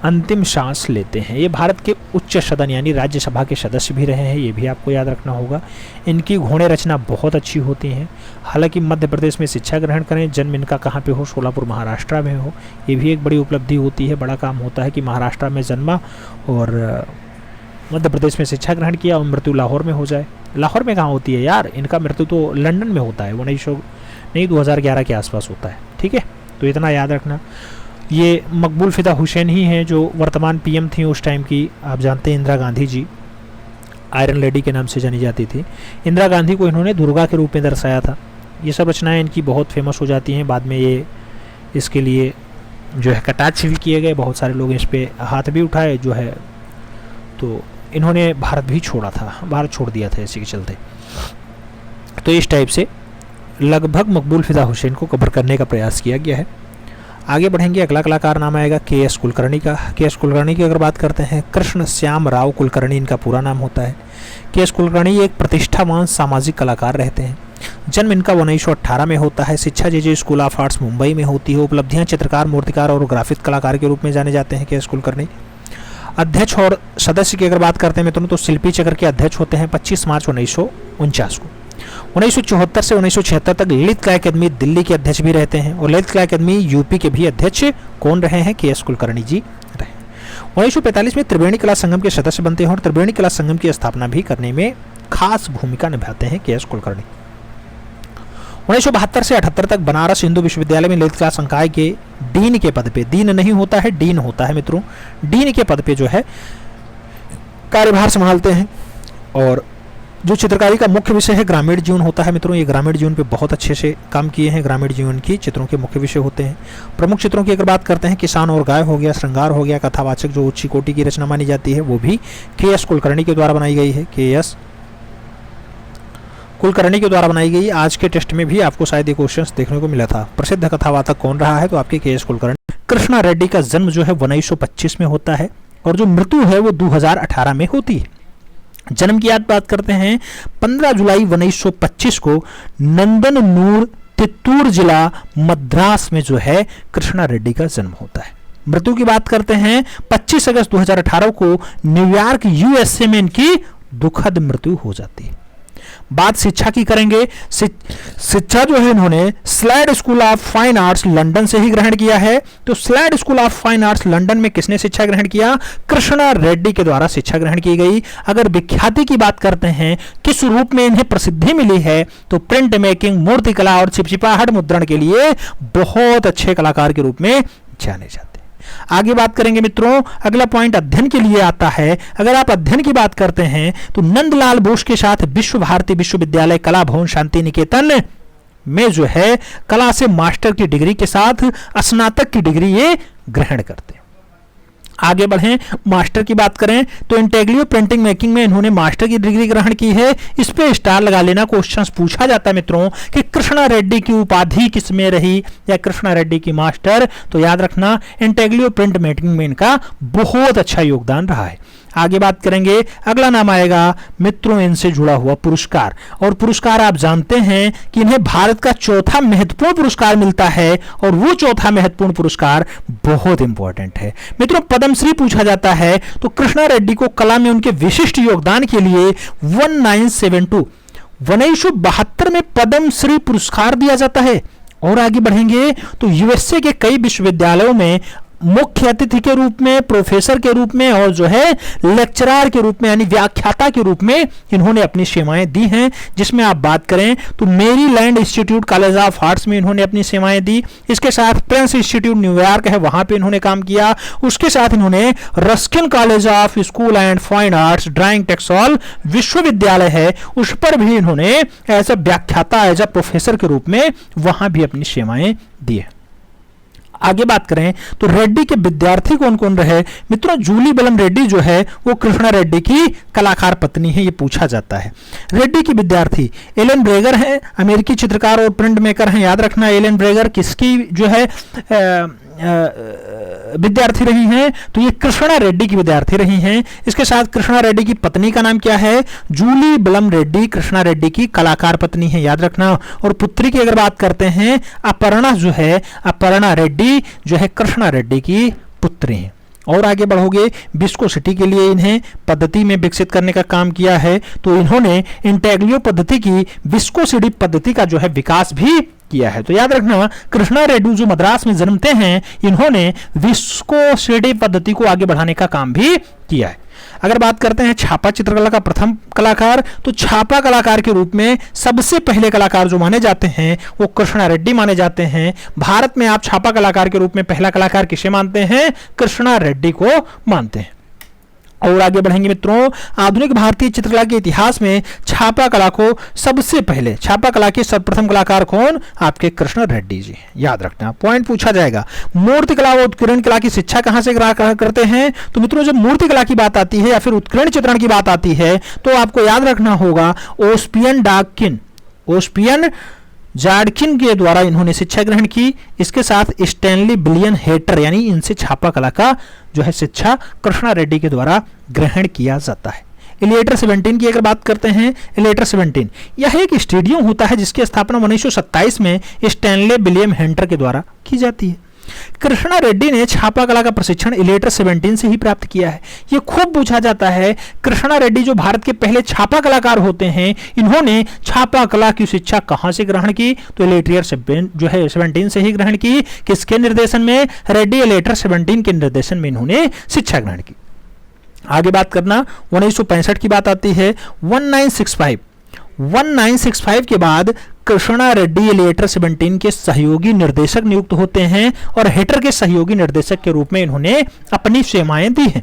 अंतिम सांस लेते हैं। ये भारत के उच्च सदन यानी राज्यसभा के सदस्य भी रहे हैं, ये भी आपको याद रखना होगा। इनकी घोड़े रचना बहुत अच्छी होती हैं। हालांकि मध्य प्रदेश में शिक्षा ग्रहण करें, जन्म इनका कहाँ पे हो? सोलापुर महाराष्ट्र में हो, ये भी एक बड़ी उपलब्धि होती है, बड़ा काम होता है कि महाराष्ट्र में जन्मा और मध्य प्रदेश में शिक्षा ग्रहण किया और मृत्यु लाहौर में हो जाए। लाहौर में कहाँ होती है यार? इनका मृत्यु तो लंदन में होता है, 2011 के आसपास होता है, ठीक है। तो इतना याद रखना। ये मकबूल फिदा हुसैन ही हैं जो वर्तमान पीएम थी उस टाइम की। आप जानते हैं इंदिरा गांधी जी, आयरन लेडी के नाम से जानी जाती थी। इंदिरा गांधी को इन्होंने दुर्गा के रूप में दर्शाया था। ये सब रचनाएं इनकी बहुत फेमस हो जाती हैं। बाद में ये इसके लिए जो है कटाक्ष भी किए गए, बहुत सारे लोग इस पर हाथ भी उठाए जो है। तो इन्होंने भारत भी छोड़ा था, भारत छोड़ दिया था इसी के चलते। तो इस टाइप से लगभग मकबूल फिदा हुसैन को कवर करने का प्रयास किया गया है। आगे बढ़ेंगे, अगला कलाकार नाम आएगा के एस कुलकर्णी का। के एस कुलकर्णी की अगर बात करते हैं, कृष्ण श्याम राव कुलकर्णी इनका पूरा नाम होता है। के एस कुलकर्णी एक प्रतिष्ठावान सामाजिक कलाकार रहते हैं। जन्म इनका 1918 में होता है। शिक्षा जे स्कूल ऑफ आर्ट्स मुंबई में होती है। उपलब्धियां चित्रकार, मूर्तिकार और ग्राफिक कलाकार के रूप में जाने जाते हैं के एस कुलकर्णी। अध्यक्ष और सदस्य की अगर बात करते हैं मित्रों, तो शिल्पी चक्र के अध्यक्ष होते हैं 25 मार्च 1949 को। 1974 से 1976 तक ललित कला अकादमी दिल्ली के अध्यक्ष भी रहते हैं, और ललित कला अकादमी यूपी के भी अध्यक्ष कौन रहे हैं? के एस कुलकर्णी जी रहे। 1945 में त्रिवेणी कला संगम के सदस्य बनते हैं और त्रिवेणी कला संगम की स्थापना भी करने में खास भूमिका निभाते हैं के एस कुलकर्णी। 1972 से 78 तक बनारस हिंदू विश्वविद्यालय में ललित कला संकाय के डीन के पद पे, डीन नहीं होता है, डीन होता है मित्रों, डीन के पद पे जो है कार्यभार संभालते हैं। और जो चित्रकारी का मुख्य विषय है ग्रामीण जीवन होता है मित्रों। ये ग्रामीण जीवन पे बहुत अच्छे से काम किए हैं। ग्रामीण जीवन की चित्रों के मुख्य विषय होते हैं। प्रमुख चित्रों की अगर बात करते हैं, किसान और गाय हो गया, श्रृंगार हो गया, कथावाचक जो उच्च कोटि की रचना मानी जाती है वो भी के एस कुलकर्णी के द्वारा बनाई गई है। के एस कुलकर्णी के द्वारा बनाई गई। आज के टेस्ट में भी आपको शायद ये क्वेश्चन देखने को मिला था। प्रसिद्ध कथावाचक कौन रहा है? तो आपके के एस कुलकर्णी। कृष्णा रेड्डी का जन्म जो है 1925 में होता है और जो मृत्यु है वो 2018 में होती है। जन्म की बात करते हैं, 15 जुलाई 1925 को नंदनूर, तित्तूर जिला, मद्रास में जो है कृष्णा रेड्डी का जन्म होता है। मृत्यु की बात करते हैं, 25 अगस्त 2018 को न्यूयॉर्क यूएसए में इनकी दुखद मृत्यु हो जाती है। बात शिक्षा की करेंगे। शिक्षा जो है इन्होंने slide school of fine arts London से ही ग्रहण किया है। तो slide school of fine arts London में किसने शिक्षा ग्रहण किया? कृष्णा रेड्डी के द्वारा शिक्षा ग्रहण की गई। अगर विख्याति की बात करते हैं, किस रूप में इन्हें प्रसिद्धि मिली है, तो प्रिंट मेकिंग, मूर्तिकला और चिपचिपाहट मुद्रण के लिए बहुत अच्छे कलाकार के रूप में जाने जाते हैं। आगे बात करेंगे मित्रों, अगला पॉइंट अध्ययन के लिए आता है। अगर आप अध्ययन की बात करते हैं तो नंदलाल बोस के साथ विश्व भारती विश्वविद्यालय कला भवन शांति निकेतन में जो है कला से मास्टर की डिग्री के साथ स्नातक की डिग्री ये ग्रहण करते हैं। आगे बढ़ें, मास्टर की बात करें तो इंटेग्लियो प्रिंटिंग मेकिंग में इन्होंने मास्टर की डिग्री ग्रहण की है। इस पे स्टार लगा लेना, क्वेश्चंस पूछा जाता है मित्रों कि कृष्णा रेड्डी की उपाधि किस में रही या कृष्णा रेड्डी की मास्टर, तो याद रखना इंटेग्लियो प्रिंट मेकिंग में इनका बहुत अच्छा योगदान रहा है। आगे बात करेंगे, अगला नाम आएगा मित्रों इनसे जुड़ा हुआ पुरस्कार। और पुरस्कार आप जानते हैं कि इन्हें भारत का चौथा महत्वपूर्ण पुरस्कार मिलता है और वो चौथा महत्वपूर्ण पुरस्कार बहुत इंपॉर्टेंट है मित्रों। पद्मश्री पूछा जाता है तो कृष्णा रेड्डी को कला में उनके विशिष्ट योगदान के लिए 1972 में पद्मश्री पुरस्कार दिया जाता है। और आगे बढ़ेंगे तो यूएसए के कई विश्वविद्यालयों में मुख्य अतिथि के रूप में, प्रोफेसर के रूप में और जो है लेक्चरर के रूप में यानी व्याख्याता के रूप में इन्होंने अपनी सेवाएं दी हैं। जिसमें आप बात करें तो Maryland institute college of arts में इन्होंने अपनी सेवाएं दी। इसके साथ प्रिंस इंस्टीट्यूट न्यूयॉर्क है, वहां पे इन्होंने काम किया। उसके साथ इन्होंने Ruskin college of school and fine arts drawing टेक्सॉल विश्वविद्यालय है, उस पर भी इन्होंने एज अ व्याख्याता, एज अ प्रोफेसर के रूप में वहां भी अपनी सेवाएं दी है। आगे बात करें तो रेड्डी के विद्यार्थी कौन कौन रहे मित्रों? जूली बलम रेड्डी जो है वो कृष्णा रेड्डी की कलाकार पत्नी है, ये पूछा जाता है। रेड्डी की विद्यार्थी एलन ब्रेगर है, अमेरिकी चित्रकार और प्रिंट मेकर हैं। याद रखना एलन ब्रेगर किसकी जो है विद्यार्थी रही हैं? तो ये कृष्णा रेड्डी की विद्यार्थी रही हैं। इसके साथ कृष्णा रेड्डी की पत्नी का नाम क्या है? जूली बलम रेड्डी कृष्णा रेड्डी की कलाकार पत्नी है, याद रखना। और पुत्री की अगर बात करते हैं, अपर्णा जो है, अपर्णा रेड्डी जो है कृष्णा रेड्डी की पुत्री है। और आगे बढ़ोगे, विस्कोसिटी के लिए इन्हें पद्धति में विकसित करने का काम किया है। तो इन्होंने इंटेग्लियो पद्धति की विस्कोसिटी पद्धति का जो है विकास भी किया है। तो याद रखना कृष्णा रेड्डी जो मद्रास में जन्मते हैं, इन्होंने विस्कोसिटी पद्धति को आगे बढ़ाने का काम भी किया है। अगर बात करते हैं छापा चित्रकला का प्रथम कलाकार, तो छापा कलाकार के रूप में सबसे पहले कलाकार जो माने जाते हैं वो कृष्णा रेड्डी माने जाते हैं। भारत में आप छापा कलाकार के रूप में पहला कलाकार किसे मानते हैं? कृष्णा रेड्डी को मानते हैं। और आगे बढ़ेंगे मित्रों, आधुनिक भारतीय चित्रकला के इतिहास में छापा कला को सबसे पहले, छापा कला के सर्वप्रथम कलाकार कौन? आपके कृष्णा रेड्डी जी, याद रखना, पॉइंट पूछा जाएगा। मूर्ति कला और उत्कीर्ण कला की शिक्षा कहां से करते हैं? तो मित्रों जब मूर्ति कला की बात आती है या फिर उत्कीर्ण चित्रण की बात आती है तो आपको याद रखना होगा ओस्पियन जाडकिन के द्वारा इन्होंने शिक्षा ग्रहण की। इसके साथ स्टैनली बिलियन हेटर यानी इनसे छापा कला का जो है शिक्षा कृष्णा रेड्डी के द्वारा ग्रहण किया जाता है। इलिएटर 17 की अगर बात करते हैं, इलिएटर 17 यह एक स्टेडियम होता है जिसकी स्थापना 1927 में स्टैनले बिलियम हेंटर के द्वारा की जाती है। कृष्णा रेड्डी ने छापा कला का प्रशिक्षण इलिएटर 17 से ही प्राप्त किया है। यह खूब पूछा जाता है, कृष्णा रेड्डी जो भारत के पहले छापा कलाकार होते हैं, इन्होंने छापा कला की शिक्षा कहां से ग्रहण की? तो इलिएटर जो है 17 से ही ग्रहण की। किसके निर्देशन में? रेड्डी इलिएटर 17 के निर्देशन में इन्होंने शिक्षा ग्रहण की। आगे बात करना, 1965 की बात आती है। 1965 के बाद कृष्णा रेड्डी इलिएटर 17 के सहयोगी निर्देशक नियुक्त होते हैं और हेटर के सहयोगी निर्देशक के रूप में इन्होंने अपनी सेवाएं दी हैं।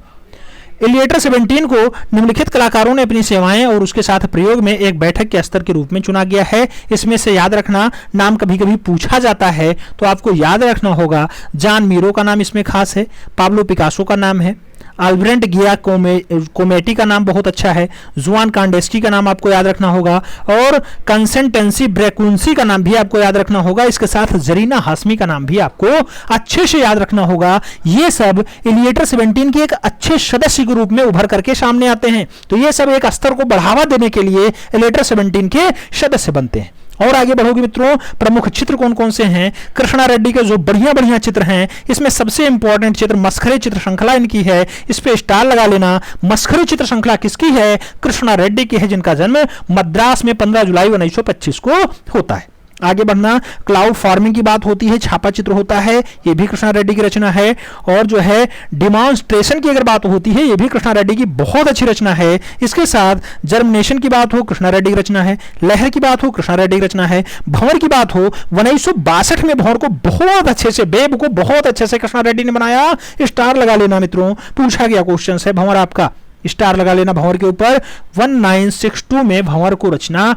इलिएटर 17 को निम्नलिखित कलाकारों ने अपनी सेवाएं और उसके साथ प्रयोग में एक बैठक के स्तर के रूप में चुना गया है। इसमें से याद रखना, नाम कभी कभी पूछा जाता है तो आपको याद रखना होगा। जॉन मीरो का नाम इसमें खास है, पाब्लो पिकासो का नाम है, अल्ब्रेंट गिया कोमेटी का नाम बहुत अच्छा है, जुआन कांडेस्की का नाम आपको याद रखना होगा और कंसेंटेंसी ब्रेकुंसी का नाम भी आपको याद रखना होगा। इसके साथ जरीना हाशमी का नाम भी आपको अच्छे से याद रखना होगा। ये सब इलिएटर 17 के एक अच्छे सदस्य के रूप में उभर करके सामने आते हैं। तो ये सब एक स्तर को बढ़ावा देने के लिए इलिएटर 17 के सदस्य बनते हैं। और आगे बढ़ोगे मित्रों, प्रमुख चित्र कौन कौन से हैं? कृष्णा रेड्डी के जो बढ़िया बढ़िया चित्र हैं, इसमें सबसे इंपॉर्टेंट चित्र मस्खरे चित्र श्रृंखला इनकी है। इस पे स्टार लगा लेना। मस्खरे चित्र श्रृंखला किसकी है? कृष्णा रेड्डी की है, जिनका जन्म मद्रास में 15 जुलाई 1925 को होता है। आगे बढ़ना, क्लाउड फार्मिंग की बात होती है, छापा चित्र होता है, ये भी कृष्णा रेड्डी की रचना है। और जो है डिमॉन्स्ट्रेशन की अगर बात होती है, ये भी कृष्णा रेड्डी की बहुत अच्छी रचना है। इसके साथ जर्मिनेशन की बात हो, कृष्णा रेड्डी की रचना है। लहर की बात हो, कृष्णा रेड्डी की रचना है। भंवर की बात हो, 1962 में भंवर को बहुत अच्छे से, बेब को बहुत अच्छे से कृष्णा रेड्डी ने बनाया। स्टार लगा लेना मित्रों, पूछा गया क्वेश्चन है भंवर, आपका स्टार लगा लेना भंवर के ऊपर। 1962 में भंवर को रचना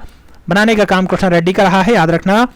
बनाने का काम कृष्णा रेड्डी का रहा है, याद रखना।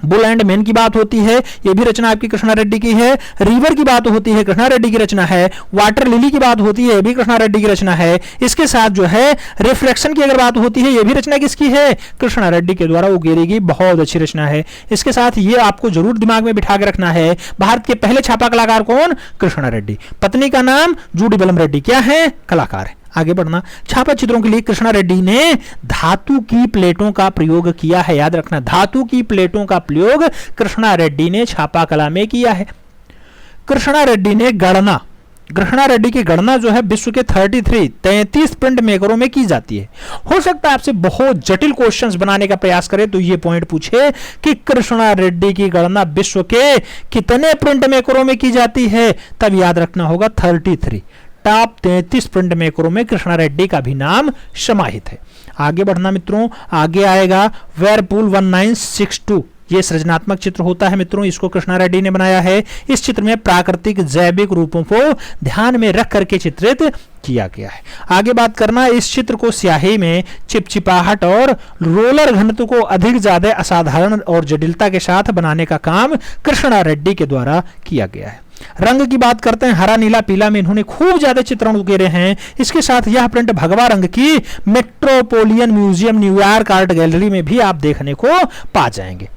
बुल एंड मैन की बात होती है, यह भी रचना आपकी कृष्णा रेड्डी की है। रिवर की बात होती है, कृष्णा रेड्डी की रचना है। वाटर लिली की बात होती है, यह भी कृष्णा रेड्डी की रचना है। इसके साथ जो है रिफ्लेक्शन की अगर बात होती है, यह भी रचना किसकी है? कृष्णा रेड्डी के द्वारा उकेरी गई बहुत अच्छी रचना है। इसके साथ ये आपको जरूर दिमाग में बिठा के रखना है, भारत के पहले छापा कलाकार कौन? कृष्णा रेड्डी। पत्नी का नाम जूडी बलम रेड्डी, क्या है? कलाकार है। आगे बढ़ना, छापा चित्रों के लिए कृष्णा रेड्डी ने धातु की प्लेटों का प्रयोग किया है, याद रखना। धातु की प्लेटों का प्रयोग कृष्णा रेड्डी ने छापा कला में किया है। कृष्णा रेड्डी की गणना जो है विश्व के 33 प्रिंट मेकरों में की जाती है। हो सकता है आपसे बहुत जटिल क्वेश्चंस बनाने का प्रयास करे तो ये पॉइंट पूछे कि कृष्णा रेड्डी की गणना विश्व के कितने प्रिंट मेकरों में की जाती है, तब याद रखना होगा 33। टॉप 33 प्रिंट मेकरों में कृष्णा रेड्डी का भी नाम समाहित है। आगे बढ़ना मित्रों, आगे आएगा व्हर्लपूल 1962। ये सृजनात्मक चित्र होता है मित्रों, इसको कृष्णा रेड्डी ने बनाया है। इस चित्र में प्राकृतिक जैविक रूपों को ध्यान में रख करके चित्रित किया गया है। आगे बात करना, इस चित्र को स्याही में चिपचिपाहट और रोलर घनत्व को अधिक ज्यादा असाधारण और जटिलता के साथ बनाने का काम कृष्णा रेड्डी के द्वारा किया गया है। रंग की बात करते हैं, हरा नीला पीला में इन्होंने खूब ज्यादा चित्रण उकेरे हैं। इसके साथ यह प्रिंट भगवा रंग की metropolitan museum New York art gallery में भी आप देखने को पा जाएंगे।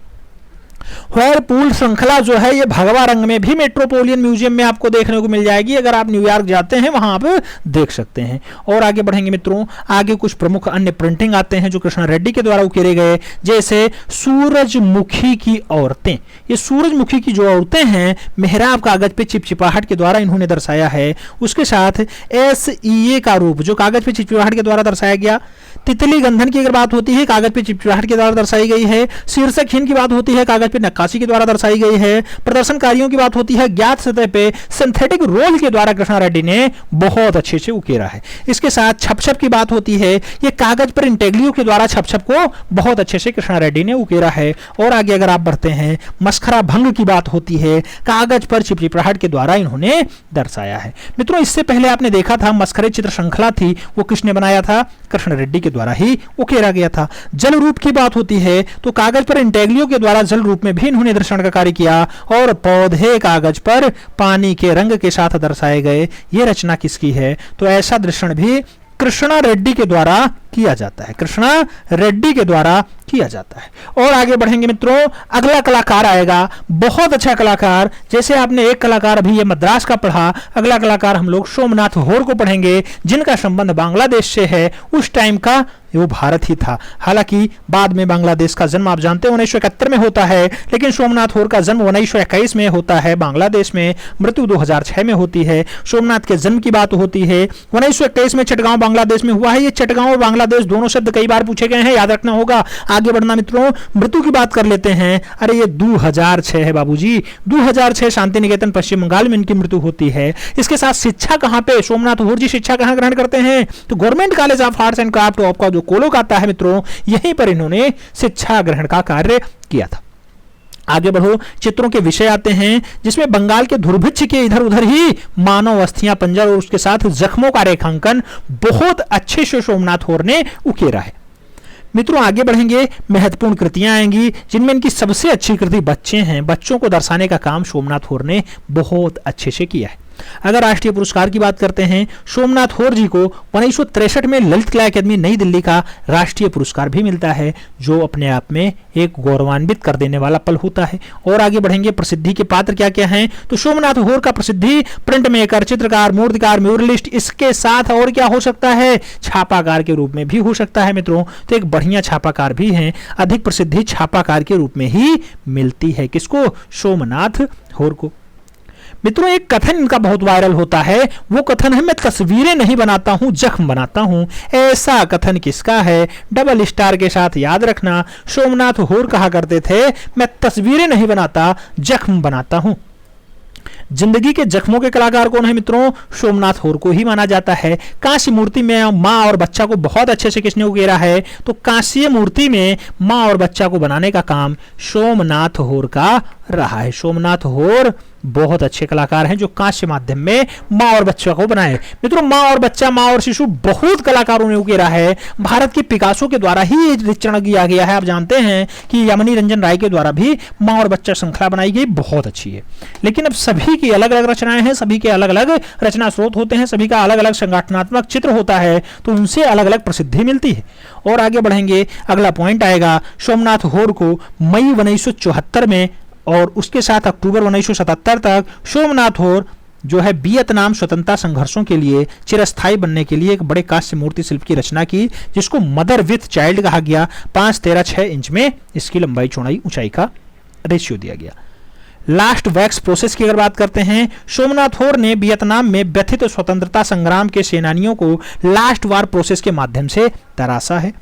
व्हर्लपूल श्रृंखला जो है ये भगवा रंग में भी मेट्रोपोलियन म्यूजियम में आपको देखने को मिल जाएगी। अगर आप न्यूयॉर्क जाते हैं वहां आप देख सकते हैं। और आगे बढ़ेंगे मित्रों, आगे कुछ प्रमुख अन्य प्रिंटिंग आते हैं जो कृष्णा रेड्डी के द्वारा उकेरे गए, जैसे सूरजमुखी की औरतें। ये सूरजमुखी की जो औरतें हैं मेहराब कागज पे चिपचिपाहट के द्वारा इन्होंने दर्शाया है। उसके साथ SEA का रूप जो कागज पे चिपचिपाहट के द्वारा दर्शाया गया। तितली गंधन की अगर बात होती है, कागज पे चिपचिपाहट के द्वारा दर्शाई गई है। शीर्षकहीन की बात होती है, कागज पे नक्काशी के द्वारा दर्शाई गई है। प्रदर्शनकारियों की बात होती है, ज्ञात सतह पे सिंथेटिक रोल के द्वारा कृष्णा रेड्डी ने बहुत अच्छे से उकेरा है। इसके साथ छपछप की बात होती है, ये कागज पर इंटेग्लियो के द्वारा छपछप को बहुत अच्छे से कृष्णा रेड्डी ने उकेरा है। और आगे अगर आप बढ़ते हैं, मस्खरा भंग की बात होती है, कागज पर चिपचिपाहट के द्वारा इन्होंने दर्शाया है। मित्रों, इससे पहले आपने देखा था मस्खरे चित्र श्रृंखला थी, वो किसने बनाया था? कृष्णा रेड्डी के द्वारा ही उकेरा गया था। जल रूप की बात होती है तो कागज पर इंटेग्लियो के द्वारा जल रूप में भी इन्होंने दर्शन का कार्य किया। और पौधे कागज पर पानी के रंग के साथ दर्शाए गए, ये रचना किसकी है? तो ऐसा दर्शन भी कृष्णा रेड्डी के द्वारा किया जाता है, कृष्णा रेड्डी के द्वारा किया जाता है। और आगे बढ़ेंगे मित्रों, अगला कलाकार आएगा, बहुत अच्छा कलाकार। जैसे आपने एक कलाकार अभी ये मद्रास का पढ़ा, अगला कलाकार हम लोग सोमनाथ होर को पढ़ेंगे, जिनका संबंध बांग्लादेश से है। उस टाइम का वो भारत ही था, हालांकि बाद में बांग्लादेश का जन्म आप जानते हैं 1971 में होता है, लेकिन सोमनाथ होर का जन्म 1921 में होता है बांग्लादेश में, मृत्यु 2006 में होती है। सोमनाथ के जन्म की बात होती है 1921 में, चटगांव बांग्लादेश में हुआ है। ये चटगांव और बांग्लादेश दोनों शब्द कई बार पूछे गए हैं, याद रखना होगा। आगे बढ़ना मित्रों, मृत्यु की बात कर लेते हैं। अरे ये 2006 है बाबूजी, 2006 शांति निकेतन पश्चिम बंगाल में इनकी मृत्यु होती है। इसके साथ शिक्षा कहां पे, सोमनाथ होर जी शिक्षा कहां ग्रहण करते हैं, तो government college of arts and craft of का जो कोलकाता है मित्रों, यहीं पर इन्होंने शिक्षा ग्रहण का कार्य किया था। आगे बढ़ो, चित्रों के विषय आते हैं, जिसमें बंगाल के दुर्भिक्ष के इधर उधर ही मानव अस्थियां, पंजर और उसके साथ जख्मों का रेखांकन बहुत अच्छे से सोमनाथ होर ने उकेरा है। मित्रों आगे बढ़ेंगे, महत्वपूर्ण कृतियां आएंगी, जिनमें इनकी सबसे अच्छी कृति बच्चे हैं। बच्चों को दर्शाने का काम सोमनाथ होर ने बहुत अच्छे से किया है। अगर राष्ट्रीय पुरस्कार की बात करते हैं, सोमनाथ होर जी को 1963 में ललित कला अकादमी नई दिल्ली का राष्ट्रीय पुरस्कार भी मिलता है, जो अपने आप में एक गौरवान्वित कर देने वाला पल होता है। और आगे बढ़ेंगे, प्रसिद्धि के पात्र क्या क्या हैं, तो सोमनाथ होर का प्रसिद्धि प्रिंट मेकर, चित्रकार, मूर्तिकार, म्यूरलिस्ट, इसके साथ और क्या हो सकता है, छापाकार के रूप में भी हो सकता है मित्रों। तो एक बढ़िया छापाकार भी हैं। अधिक प्रसिद्धि छापाकार के रूप में ही मिलती है, किसको, सोमनाथ होर को। मित्रों एक कथन इनका बहुत वायरल होता है, वो कथन है, मैं तस्वीरें नहीं बनाता हूं, जख्म बनाता हूं। ऐसा कथन किसका है, डबल स्टार के साथ याद रखना। सोमनाथ होर कहा करते थे, मैं तस्वीरें नहीं बनाता, जख्म बनाता हूं। जिंदगी के जख्मों के कलाकार कौन है मित्रों, सोमनाथ होर को ही माना जाता है। कांस्य मूर्ति में मां और बच्चा को बहुत अच्छे से किसने उकेरा है, तो कांस्य मूर्ति में मां और बच्चा को बनाने का काम सोमनाथ होर का रहा है। सोमनाथ होर बहुत अच्छे कलाकार हैं, जो कांस्य माध्यम में मां और बच्चा को बनाए। मित्रों मां और बच्चा, मां और शिशु बहुत कलाकारों ने उकेरा है। भारत के पिकासो के द्वारा ही ये चरण किया गया है। आप जानते हैं कि यामिनी रंजन राय के द्वारा भी मां और बच्चा श्रृंखला बनाई गई, बहुत अच्छी है। लेकिन अब सभी की अलग अलग रचनाएं हैं, सभी के अलग अलग रचना स्रोत होते हैं, सभी का अलग अलग संगठनात्मक चित्र होता है, तो उनसे अलग अलग प्रसिद्धि मिलती है। और आगे बढ़ेंगे, अगला पॉइंट आएगा, सोमनाथ होर को मई 1974 में और उसके साथ अक्टूबर 1977 तक सोमनाथ होर जो है वियतनाम स्वतंत्रता संघर्षों के लिए चिरस्थायी बनने के लिए एक बड़े कांस्य मूर्ति शिल्प की रचना की, जिसको मदर विथ चाइल्ड कहा गया। 5, 13, 6 इंच में इसकी लंबाई चौड़ाई ऊंचाई का रेशियो दिया गया। लास्ट वैक्स प्रोसेस की अगर बात करते हैं, सोमनाथ होर ने वियतनाम में व्यथित स्वतंत्रता संग्राम के सेनानियों को लास्ट वार प्रोसेस के माध्यम से तराशा है।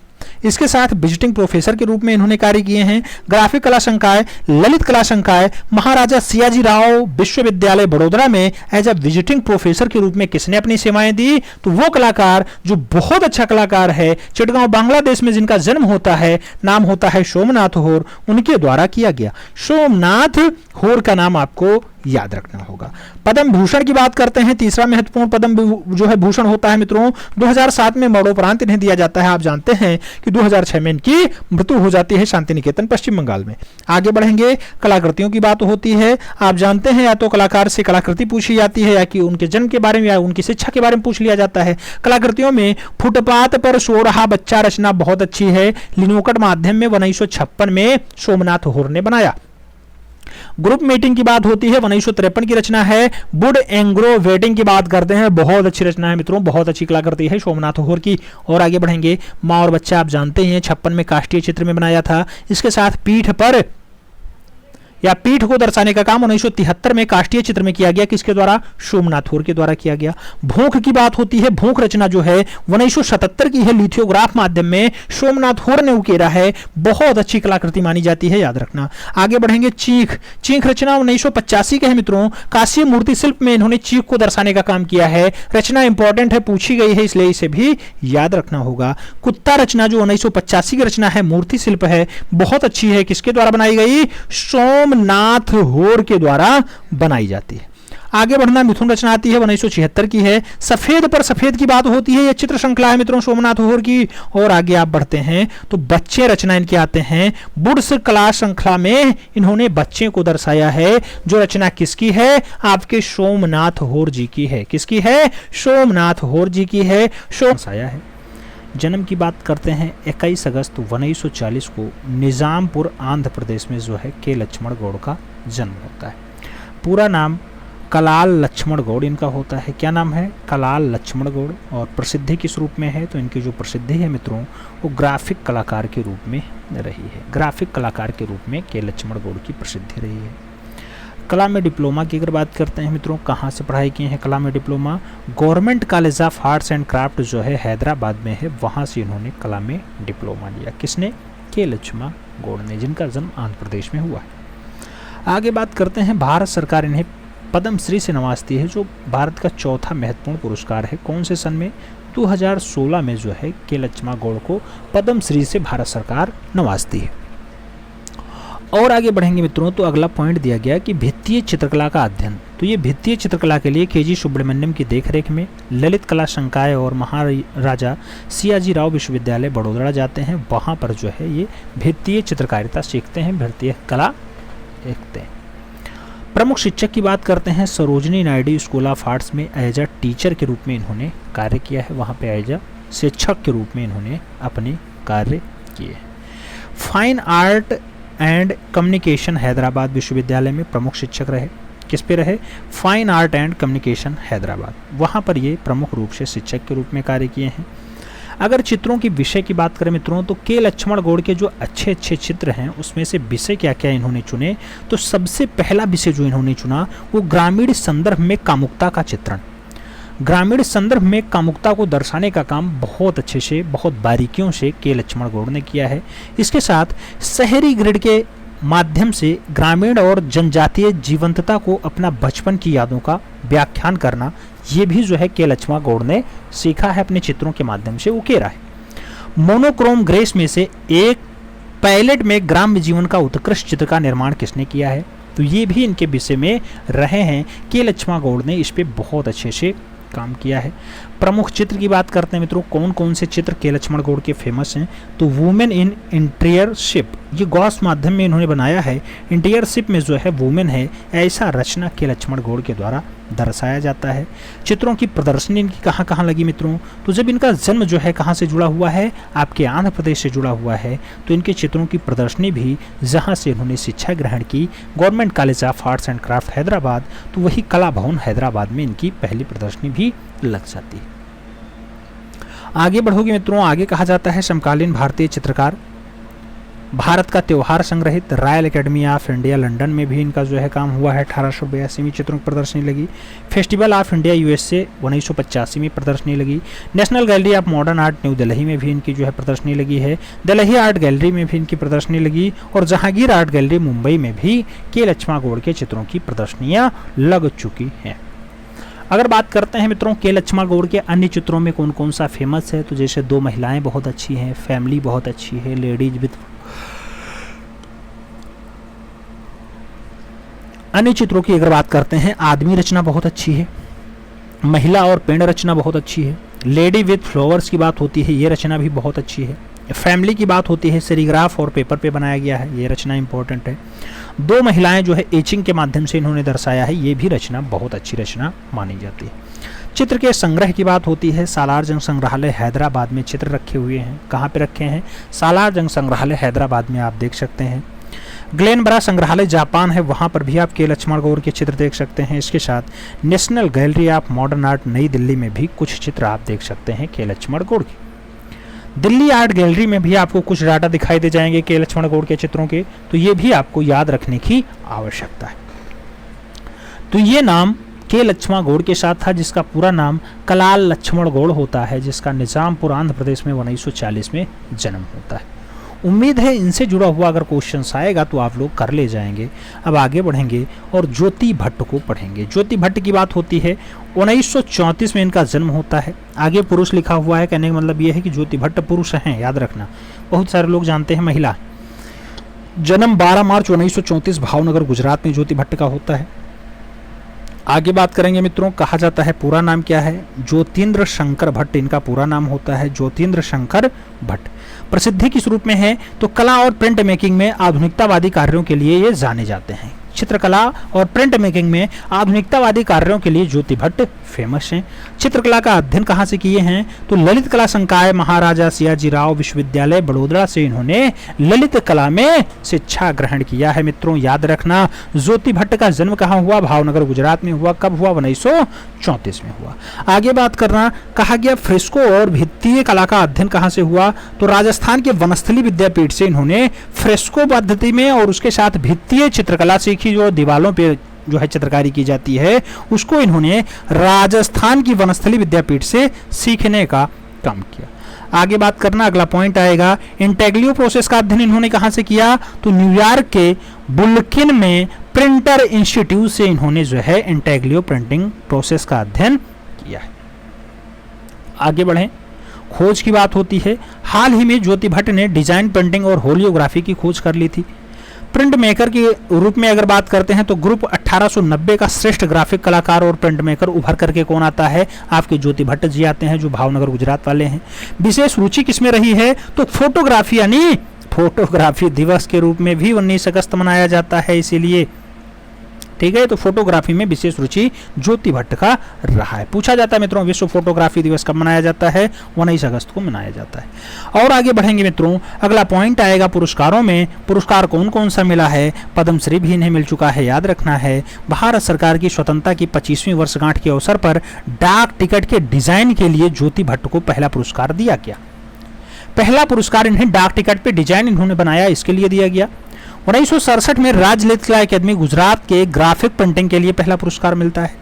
इसके साथ विजिटिंग प्रोफेसर के रूप में इन्होंने कार्य किए हैं। ग्राफिक कला संकाय, ललित कला संकाय, महाराजा सियाजी राव विश्वविद्यालय बड़ोदरा में एज अ विजिटिंग प्रोफेसर के रूप में किसने अपनी सेवाएं दी, तो वो कलाकार जो बहुत अच्छा कलाकार है, चिटगांव बांग्लादेश में जिनका जन्म होता है, नाम होता है सोमनाथ होर, उनके द्वारा किया गया। सोमनाथ होर का नाम आपको याद रखना होगा। पद्म भूषण की बात करते हैं, तीसरा महत्वपूर्ण पद्म जो है भूषण होता है मित्रों, 2007 में मरणोपरांत इन्हें दिया जाता है। आप जानते हैं कि 2006 में इनकी मृत्यु हो जाती है शांति निकेतन पश्चिम बंगाल में। आगे बढ़ेंगे, कलाकृतियों की बात होती है। आप जानते हैं या तो कलाकार से कलाकृति पूछी जाती है, या कि उनके जन्म के बारे में या उनकी शिक्षा के बारे में पूछ लिया जाता है। कलाकृतियों में फुटपाथ पर सो रहा बच्चा रचना बहुत अच्छी है, लिनोकट माध्यम में 1956 में सोमनाथ होर ने बनाया। ग्रुप मीटिंग की बात होती है, 1953 की रचना है। वुड एंग्रो वेटिंग की बात करते हैं, बहुत अच्छी रचना है मित्रों, बहुत अच्छी कलाकृति है सोमनाथ होर की। और आगे बढ़ेंगे, मां और बच्चा आप जानते हैं 56 में काष्ठीय चित्र में बनाया था। इसके साथ पीठ पर या पीठ को दर्शाने का काम 1973 में काष्ठीय चित्र में किया गया, किसके द्वारा, सोमनाथ होर के द्वारा किया गया। भूख की बात होती है, भूख रचना जो है 1977 की है, लिथियोग्राफ माध्यम में सोमनाथ होर ने उकेरा है, बहुत अच्छी कलाकृति मानी जाती है, याद रखना। आगे बढ़ेंगे, चीख, चीख रचना 1985 के है मित्रों, कांस्य मूर्ति शिल्प में इन्होंने चीख को दर्शाने का काम किया है। रचना इंपॉर्टेंट है, पूछी गई है, इसलिए इसे भी याद रखना होगा। कुत्ता रचना जो 1985 की रचना है, मूर्ति शिल्प है, बहुत अच्छी है, किसके द्वारा बनाई गई, सोमनाथ होर के द्वारा बनाई जाती है। आगे बढ़ना, मिथुन रचना आती है 1976 की है। सफेद पर सफेद की बात होती है, यह चित्र श्रृंखला है मित्रों सोमनाथ होर की। और आगे आप बढ़ते हैं तो बच्चे रचना इनके आते हैं। बुड्स कला श्रृंखला में इन्होंने बच्चे को दर्शाया है, जो रचना किसकी है, आपके सोमनाथ होर जी की है। किसकी है, सोमनाथ होर जी की है, दर्शाया है। जन्म की बात करते हैं 21 अगस्त 1940 को निज़ामपुर आंध्र प्रदेश में जो है के लक्ष्मण गौड़ का जन्म होता है। पूरा नाम कलाल लक्ष्मण गौड़ इनका होता है। क्या नाम है? कलाल लक्ष्मण गौड़। और प्रसिद्धि किस रूप में है? तो इनकी जो प्रसिद्धि है मित्रों वो ग्राफिक कलाकार के रूप में रही है। ग्राफिक कलाकार के रूप में के लक्ष्मण गौड़ की प्रसिद्धि रही है। कला में डिप्लोमा की अगर बात करते हैं मित्रों, कहाँ से पढ़ाई की है कला में diploma? Government college of arts and craft जो है हैदराबाद में है, वहाँ से इन्होंने कला में डिप्लोमा लिया। किसने? के लक्ष्मण गौड़ ने, जिनका जन्म आंध्र प्रदेश में हुआ है। आगे बात करते हैं, भारत सरकार इन्हें पद्म श्री से नवाजती है, जो भारत का चौथा महत्वपूर्ण पुरस्कार है। कौन से सन में? 2016 में जो है के लक्ष्मण गौड़ को पद्म श्री से भारत सरकार नवाजती है। और आगे बढ़ेंगे मित्रों, तो अगला पॉइंट दिया गया कि भित्तीय चित्रकला का अध्ययन। तो ये भित्तीय चित्रकला के लिए के जी सुब्रमण्यम की देखरेख में ललित कला संकाय और महाराजा सियाजी राव विश्वविद्यालय बड़ोदरा जाते हैं। वहाँ पर जो है ये भित्तीय चित्रकारिता सीखते हैं, भित्तीय कला सीखते हैं। प्रमुख शिक्षक की बात करते हैं, Sarojini Naidu school of arts में एज अ टीचर के रूप में इन्होंने कार्य किया है। वहाँ पे एज अ शिक्षक के रूप में इन्होंने अपने कार्य किए। Fine art and communication Hyderabad विश्वविद्यालय में प्रमुख शिक्षक रहे। किस पे रहे? Fine art and communication Hyderabad. वहाँ पर ये प्रमुख रूप से शिक्षक के रूप में कार्य किए हैं। अगर चित्रों की विषय की बात करें मित्रों, तो के लक्ष्मण गौड़ के जो अच्छे अच्छे चित्र हैं उसमें से विषय क्या क्या इन्होंने चुने? तो सबसे पहला विषय जो इन्होंने चुना वो ग्रामीण संदर्भ में कामुकता का चित्रण। ग्रामीण संदर्भ में कामुकता को दर्शाने का काम बहुत अच्छे से, बहुत बारीकियों से के लक्ष्मण गौड़ ने किया है। इसके साथ शहरी ग्रिड के माध्यम से ग्रामीण और जनजातीय जीवंतता को अपना बचपन की यादों का व्याख्यान करना, ये भी जो है के लक्ष्मण गौड़ ने सीखा है, अपने चित्रों के माध्यम से उकेरा है। मोनोक्रोम ग्रेस में से एक पैलेट में ग्राम्य जीवन का उत्कृष्ट चित्र का निर्माण किसने किया है? तो ये भी इनके विषय में रहे हैं। के लक्ष्मण गौड़ ने इस पे बहुत अच्छे से काम किया है। प्रमुख चित्र की बात करते हैं मित्रों, कौन कौन से चित्र के लक्ष्मण गौड़ के फेमस हैं? तो वुमेन इन इंटीरियरशिप, ये गॉस माध्यम में इन्होंने बनाया है। इंटीरियरशिप में जो है वुमेन है, ऐसा रचना के लक्ष्मण गौड़ के द्वारा दर्शाया जाता है। चित्रों की प्रदर्शनी इनकी कहाँ कहाँ लगी मित्रों? तो जब इनका जन्म जो है कहाँ से जुड़ा हुआ है? आपके आंध्र प्रदेश से जुड़ा हुआ है। तो इनके चित्रों की प्रदर्शनी भी जहाँ से इन्होंने शिक्षा ग्रहण की, government college of arts and craft Hyderabad, तो वही कला भवन हैदराबाद में इनकी पहली प्रदर्शनी भी लग जाती है। आगे बढ़ोगे मित्रों, आगे कहा जाता है समकालीन भारतीय चित्रकार। भारत का त्योहार संग्रहित royal academy of India London में भी इनका जो है काम हुआ है। 1882 में चित्रों की प्रदर्शनी लगी। फेस्टिवल ऑफ इंडिया यूएसए 1985 में प्रदर्शनी लगी। National gallery of modern art new Delhi में भी इनकी जो है प्रदर्शनी लगी है। दिल्ली आर्ट गैलरी में भी इनकी प्रदर्शनी लगी और जहांगीर आर्ट गैलरी मुंबई में भी के लक्ष्मण गौड़ के चित्रों की प्रदर्शनियाँ लग चुकी हैं। अगर बात करते हैं मित्रों के लक्ष्मण गौड़ के अन्य चित्रों में कौन कौन सा फेमस है, तो जैसे दो महिलाएं बहुत अच्छी हैं, फैमिली बहुत अच्छी है, लेडीज विथ। अन्य चित्रों की अगर बात करते हैं, आदमी रचना बहुत अच्छी है, महिला और पेड़ रचना बहुत अच्छी है, लेडी विथ फ्लावर्स की बात होती है, ये रचना भी बहुत अच्छी है। फैमिली की बात होती है, सेरीग्राफ और पेपर पे बनाया गया है, ये रचना इंपॉर्टेंट है। दो महिलाएं जो है एचिंग के माध्यम से इन्होंने दर्शाया है, ये भी रचना बहुत अच्छी रचना मानी जाती है। चित्र के संग्रह की बात होती है, सालार जंग संग्रहालय हैदराबाद में चित्र रखे हुए हैं। कहाँ पे रखे हैं? सालार जंग संग्रहालय हैदराबाद में आप देख सकते हैं। ग्लेनबरा संग्रहालय जापान है, वहाँ पर भी आप के लक्ष्मण गौड़ के चित्र देख सकते हैं। इसके साथ national gallery of modern art नई दिल्ली में भी कुछ चित्र आप देख सकते हैं के लक्ष्मण गौड़ के। दिल्ली आर्ट गैलरी में भी आपको कुछ डाटा दिखाई दे जाएंगे के लक्ष्मण गौड़ के चित्रों के, तो ये भी आपको याद रखने की आवश्यकता है। तो ये नाम के लक्ष्मण गौड़ के साथ था, जिसका पूरा नाम कलाल लक्ष्मण गौड़ होता है, जिसका निजामपुर आंध्र प्रदेश में 1940 में जन्म होता है। उम्मीद है इनसे जुड़ा हुआ अगर क्वेश्चन आएगा तो आप लोग कर ले जाएंगे। अब आगे बढ़ेंगे और ज्योति भट्ट को पढ़ेंगे। ज्योति भट्ट की बात होती है, 1934 में इनका जन्म होता है। आगे पुरुष लिखा हुआ है, कहने का मतलब ये है कि ज्योति भट्ट पुरुष हैं, याद रखना। बहुत सारे लोग जानते हैं महिला। जन्म 12 मार्च 1934 भावनगर गुजरात में ज्योति भट्ट का होता है। आगे बात करेंगे मित्रों, कहा जाता है पूरा नाम क्या है? ज्योतिन्द्र शंकर भट्ट इनका पूरा नाम होता है, ज्योतिन्द्र शंकर भट्ट। प्रसिद्धि किस रूप में है? तो कला और प्रिंट मेकिंग में आधुनिकतावादी कार्यों के लिए ये जाने जाते हैं। चित्रकला और प्रिंट मेकिंग में आधुनिकतावादी कार्यों के लिए ज्योति भट्ट फेमस हैं। चित्रकला का अध्ययन कहाँ से किए हैं? तो ललित कला संकाय महाराजा सियाजीराव विश्वविद्यालय बड़ोदरा से इन्होंने ललित कला में शिक्षा ग्रहण किया है। मित्रों याद रखना, ज्योति भट्ट का जन्म कहाँ हुआ? भावनगर गुजरात में हुआ। कब हुआ? 1934 में हुआ। आगे बात करना, कहा गया फ्रेस्को और भित्तीय कला का अध्ययन कहाँ से हुआ? तो राजस्थान के वनस्थली विद्यापीठ से इन्होंने फ्रेस्को पद्धति में और उसके साथ भित्तीय चित्रकला सीखी, जो दीवारों पे जो है चित्रकारी की जाती है, उसको इन्होंने राजस्थान की वनस्थली विद्यापीठ से सीखने का काम किया। आगे बात करना, अगला पॉइंट आएगा, इंटेग्लियो प्रोसेस का अध्ययन इन्होंने कहां से किया? तो न्यूयॉर्क के बुल्किन में प्रिंटर इंस्टीट्यूट से इन्होंने जो है इंटेग्लियो प्रिंटिंग प्रोसेस का अध्ययन किया है। आगे बढ़ें, खोज की बात होती है। हाल ही में ज्योति भट्ट ने डिजाइन प्रिंटिंग और होलियोग्राफी की खोज कर ली थी। प्रिंट मेकर के रूप में अगर बात करते हैं तो ग्रुप 1890 का श्रेष्ठ ग्राफिक कलाकार और प्रिंट मेकर उभर करके कौन आता है? आपके ज्योति भट्ट जी आते हैं, जो भावनगर गुजरात वाले हैं। विशेष रुचि किसमें रही है? तो फोटोग्राफी, यानी फोटोग्राफी दिवस के रूप में भी 19 अगस्त मनाया जाता है, इसीलिए ठीक है। तो फोटोग्राफी में विशेष रुचि ज्योति भट्ट का रहा है। पूछा जाता है मित्रों, विश्व फोटोग्राफी दिवस कब मनाया जाता है? 19 अगस्त को मनाया जाता है। और आगे बढ़ेंगे मित्रों, अगला पॉइंट आएगा पुरस्कारों में। पुरस्कार कौन कौन सा मिला है? पद्मश्री भी इन्हें मिल चुका है, याद रखना है। भारत सरकार की स्वतंत्रता की 25वीं वर्षगांठ के अवसर पर डाक टिकट के डिजाइन के लिए ज्योति भट्ट को पहला पुरस्कार दिया गया। पहला पुरस्कार इन्हें डाक टिकट पे डिजाइन इन्होंने बनाया, इसके लिए दिया गया। 1967 में राज्य ललित कला अकादमी गुजरात के ग्राफिक प्रिंटिंग के लिए पहला पुरस्कार मिलता है।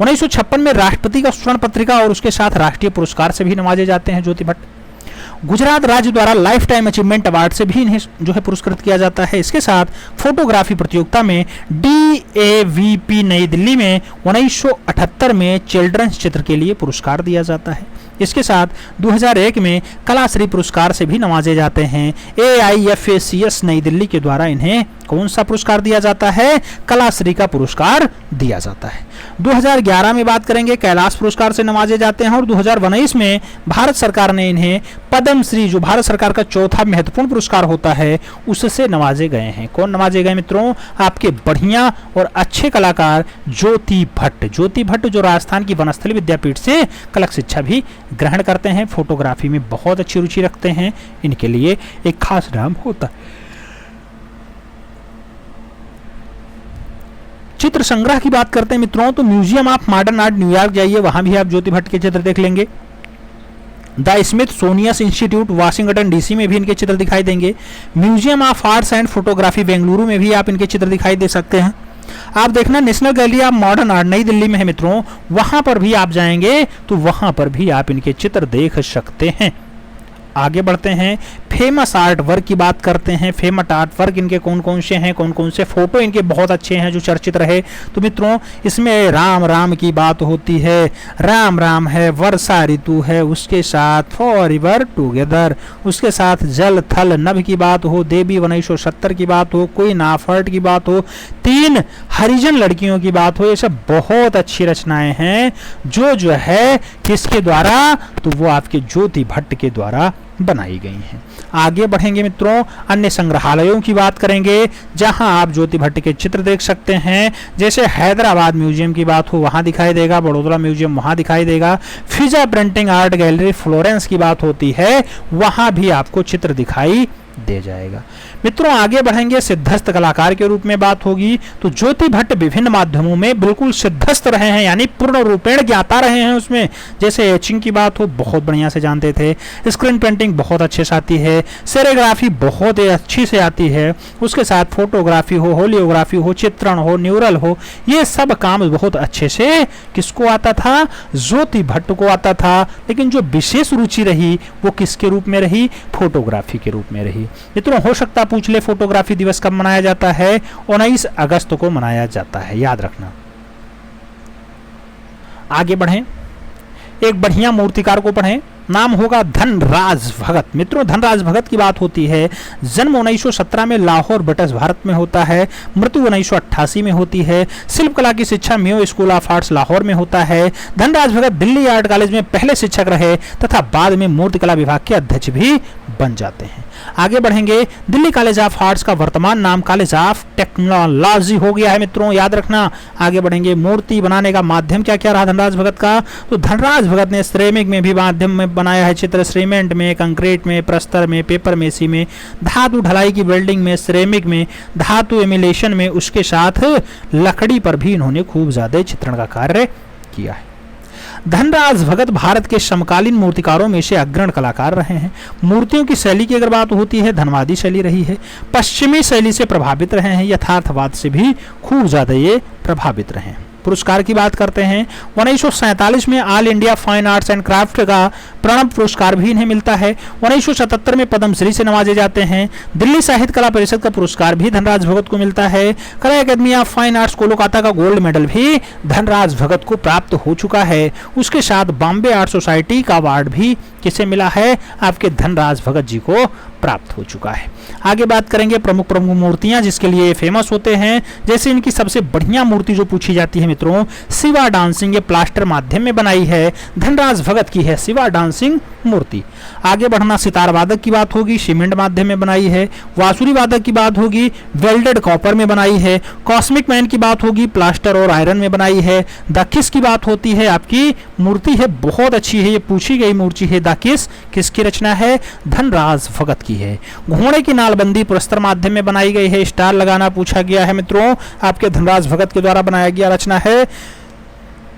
1956 में राष्ट्रपति का स्वर्ण पत्रिका और उसके साथ राष्ट्रीय पुरस्कार से भी नवाजे जाते हैं ज्योति भट्ट। गुजरात राज्य द्वारा लाइफ टाइम अचीवमेंट अवार्ड से भी इन्हें जो है पुरस्कृत किया जाता है। इसके साथ फोटोग्राफी प्रतियोगिता में DAVP नई दिल्ली में 1978 में चिल्ड्रंस चित्र के लिए पुरस्कार दिया जाता है। इसके साथ 2001 में कलाश्री पुरस्कार से भी नवाजे जाते हैं। AIFACS नई दिल्ली के द्वारा इन्हें कौन सा पुरस्कार दिया जाता है? कलाश्री का पुरस्कार दिया जाता है। 2011 में बात करेंगे, कैलाश पुरस्कार से नवाजे जाते हैं। और 2019 में भारत सरकार ने इन्हें पद्मश्री, जो भारत सरकार का चौथा महत्वपूर्ण पुरस्कार होता है, उससे नवाजे गए हैं। कौन नवाजे गए मित्रों? आपके बढ़िया और अच्छे कलाकार ज्योति भट्ट। ज्योति भट्ट जो राजस्थान की वनस्थली विद्यापीठ से कला शिक्षा भी ग्रहण करते हैं, फोटोग्राफी में बहुत अच्छी रुचि रखते हैं, इनके लिए एक खास नाम होता है। चित्र संग्रह की बात करते हैं मित्रों, तो museum of modern art New York जाइए, वहां भी आप ज्योति भट्ट के चित्र देख लेंगे। The Smithsonian institute Washington DC में भी इनके चित्र दिखाई देंगे। Museum of arts and photography Bengaluru में भी आप इनके चित्र दिखाई दे सकते हैं। आप देखना, national gallery of modern art नई दिल्ली में है मित्रों, वहां पर भी आप जाएंगे तो वहां पर भी आप इनके चित्र देख सकते हैं। आगे बढ़ते हैं, फेमस आर्ट वर्क की बात करते हैं। फेमस आर्ट वर्क इनके कौन कौन से हैं, कौन कौन से फोटो इनके बहुत अच्छे हैं जो चर्चित रहे? तो मित्रों इसमें राम राम की बात होती है। राम राम है, वर्षा ऋतु है, उसके साथ फॉरएवर टुगेदर, उसके साथ जल थल नभ की बात हो, देवी 1970 की बात हो, कोई नाफर्ट की बात हो, 3 हरिजन लड़कियों की बात हो, ये सब बहुत अच्छी रचनाएं हैं जो है किसके द्वारा? तो वो आपके ज्योति भट्ट के द्वारा बनाई गई हैं। आगे बढ़ेंगे मित्रों, अन्य संग्रहालयों की बात करेंगे जहां आप ज्योति भट्ट के चित्र देख सकते हैं। जैसे हैदराबाद म्यूजियम की बात हो, वहां दिखाई देगा। बड़ोदरा म्यूजियम वहां दिखाई देगा। फिजा प्रिंटिंग आर्ट गैलरी फ्लोरेंस की बात होती है, वहां भी आपको चित्र दिखाई दे जाएगा। मित्रों आगे बढ़ेंगे, सिद्धस्थ कलाकार के रूप में बात होगी। तो ज्योति भट्ट विभिन्न माध्यमों में बिल्कुल सिद्धस्थ रहे हैं, यानी पूर्ण रूपेण ज्ञाता रहे हैं उसमें। जैसे एचिंग की बात हो, बहुत बढ़िया से जानते थे। स्क्रीन पेंटिंग बहुत अच्छे से आती है। सेरेग्राफी बहुत ही अच्छी से आती है। उसके साथ फोटोग्राफी हो, होलियोग्राफी हो, चित्रण हो, न्यूरल हो, ये सब काम बहुत अच्छे से किसको आता था? ज्योति भट्ट को आता था। लेकिन जो विशेष रुचि रही वो किसके रूप में रही? फोटोग्राफी के रूप में रही। मित्रों हो सकता पूछ ले, फोटोग्राफी दिवस कब मनाया जाता है? 19 अगस्त को मनाया जाता है, याद रखना। आगे बढ़ें, एक बढ़िया मूर्तिकार को पढ़ें। नाम होगा धनराज भगत। मित्रों, धनराज भगत की बात होती है, जन्म 1917 में लाहौर ब्रिटिश भारत में होता है, मृत्यु 1988 में होती है। शिल्प कला की शिक्षा Mayo school of arts Lahore में होता है। धनराज भगत दिल्ली आर्ट कॉलेज में पहले शिक्षक रहे तथा बाद में मूर्तिकला विभाग के अध्यक्ष भी बन जाते हैं। आगे बढ़ेंगे, दिल्ली कॉलेज ऑफ आर्ट्स का वर्तमान नाम कॉलेज ऑफ टेक्नोलॉजी हो गया है। मित्रों याद रखना। आगे बढ़ेंगे, मूर्ति बनाने का माध्यम क्या क्या रहा धनराज भगत का? तो धनराज भगत ने सिरेमिक में भी माध्यम में बनाया है चित्र, सीमेंट में, कंक्रीट में, प्रस्तर में, पेपर मेसी में, धातु ढलाई की वेल्डिंग में, सिरेमिक में, धातु एमिलेशन में, उसके साथ लकड़ी पर भी इन्होंने खूब ज्यादा चित्रण का कार्य किया है। धनराज भगत भारत के समकालीन मूर्तिकारों में से अग्रणी कलाकार रहे हैं। मूर्तियों की शैली की अगर बात होती है, धनवादी शैली रही है। पश्चिमी शैली से प्रभावित रहे हैं, यथार्थवाद से भी खूब ज्यादा ये प्रभावित रहे हैं। पुरस्कार की बात करते हैं, 1947 में all India fine arts and craft का प्रणब पुरस्कार भी इन्हें मिलता है। 1977 में पद्मश्री से नवाजे जाते हैं। दिल्ली साहित्य कला परिषद का पुरस्कार भी धनराज भगत को मिलता है। कला अकादमी ऑफ फाइन आर्ट्स कोलकाता का गोल्ड मेडल भी धनराज भगत को प्राप्त हो चुका है। उसके साथ बॉम्बे आर्ट सोसाइटी का अवार्ड भी किसे मिला है? आपके धनराज भगत जी को प्राप्त हो चुका है। आगे बात करेंगे प्रमुख मूर्तियां जिसके लिए फेमस होते हैं। जैसे इनकी सबसे बढ़िया मूर्ति जो पूछी जाती है मित्रों, शिवा डांसिंग, ये प्लास्टर माध्यम में बनाई है, धनराज भगत की है शिवा डांसिंग मूर्ति। आगे बढ़ना, सितार वादक की बात होगी, सीमेंट माध्यम में बनाई है। वासुरी वादक की बात होगी, वेल्डेड कॉपर में बनाई है। कॉस्मिक मैन की बात होगी, प्लास्टर और आयरन में बनाई है। दाकिस की बात होती है, आपकी मूर्ति है बहुत अच्छी है, ये पूछी गई मूर्ति है। दाकिस किसकी रचना है? धनराज भगत की है। घोड़े की नालबंदी प्रस्तर माध्यम में बनाई गई है। स्टार लगाना पूछा गया है मित्रों, आपके धनराज भगत के द्वारा बनाया गया रचना है।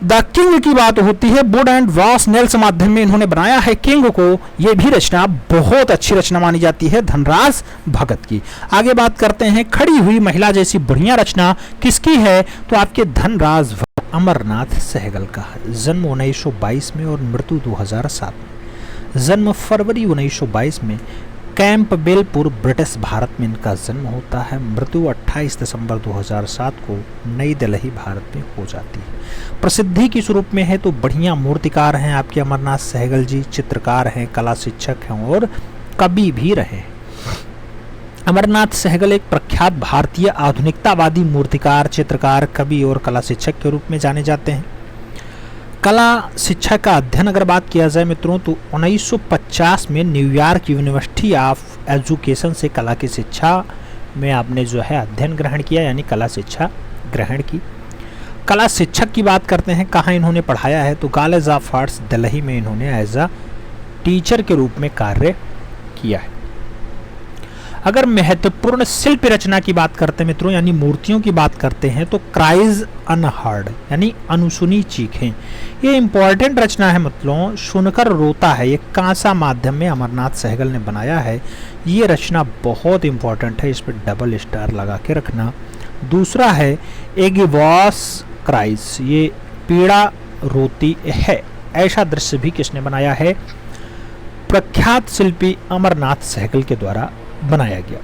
द किंग की बात होती है, वुड एंड वॉस नेल्स माध्यम में इन्होंने बनाया है किंग को। यह भी रचना बहुत अच्छी रचना मानी जाती है धनराज भगत की। आगे बात करते हैं, खड़ी हुई महिला जैसी बढ़िया रचना किसकी है? तो आपके धनराज अमरनाथ सहगल का। जन्म 1922 में और मृत्यु 2007 में। जन्म फरवरी 1922 में कैंपबेलपुर ब्रिटिश भारत में इनका जन्म होता है। मृत्यु 28 दिसंबर 2007 को नई दिल्ली भारत में हो जाती है। प्रसिद्धि किस रूप में है? तो बढ़िया मूर्तिकार हैं आपके अमरनाथ सहगल जी, चित्रकार हैं, कला शिक्षक हैं और कवि भी रहे। अमरनाथ सहगल एक प्रख्यात भारतीय आधुनिकतावादी मूर्तिकार, चित्रकार, कवि और कला शिक्षक के रूप में जाने जाते हैं। कला शिक्षा का अध्ययन अगर बात किया जाए मित्रों, तो 1950 में न्यूयॉर्क यूनिवर्सिटी ऑफ एजुकेशन से कला की शिक्षा में आपने जो है अध्ययन ग्रहण किया, यानी कला शिक्षा ग्रहण की। कला शिक्षक की बात करते हैं, कहाँ इन्होंने पढ़ाया है? तो कॉलेज ऑफ आर्ट्स दिल्ली में इन्होंने एज अ टीचर के रूप में कार्य किया है। अगर महत्वपूर्ण शिल्प रचना की बात करते हैं मित्रों, यानी मूर्तियों की बात करते हैं, तो क्राइज अनहर्ड यानी अनसुनी चीखें, ये इंपॉर्टेंट रचना है मतलब सुनकर रोता है। ये कांसा माध्यम में अमरनाथ सहगल ने बनाया है। ये रचना बहुत इंपॉर्टेंट है, इस पर डबल स्टार लगा के रखना। दूसरा है एगिवॉस क्राइज, ये पीड़ा रोती है। ऐसा दृश्य भी किसने बनाया है? प्रख्यात शिल्पी अमरनाथ सहगल के द्वारा बनाया गया।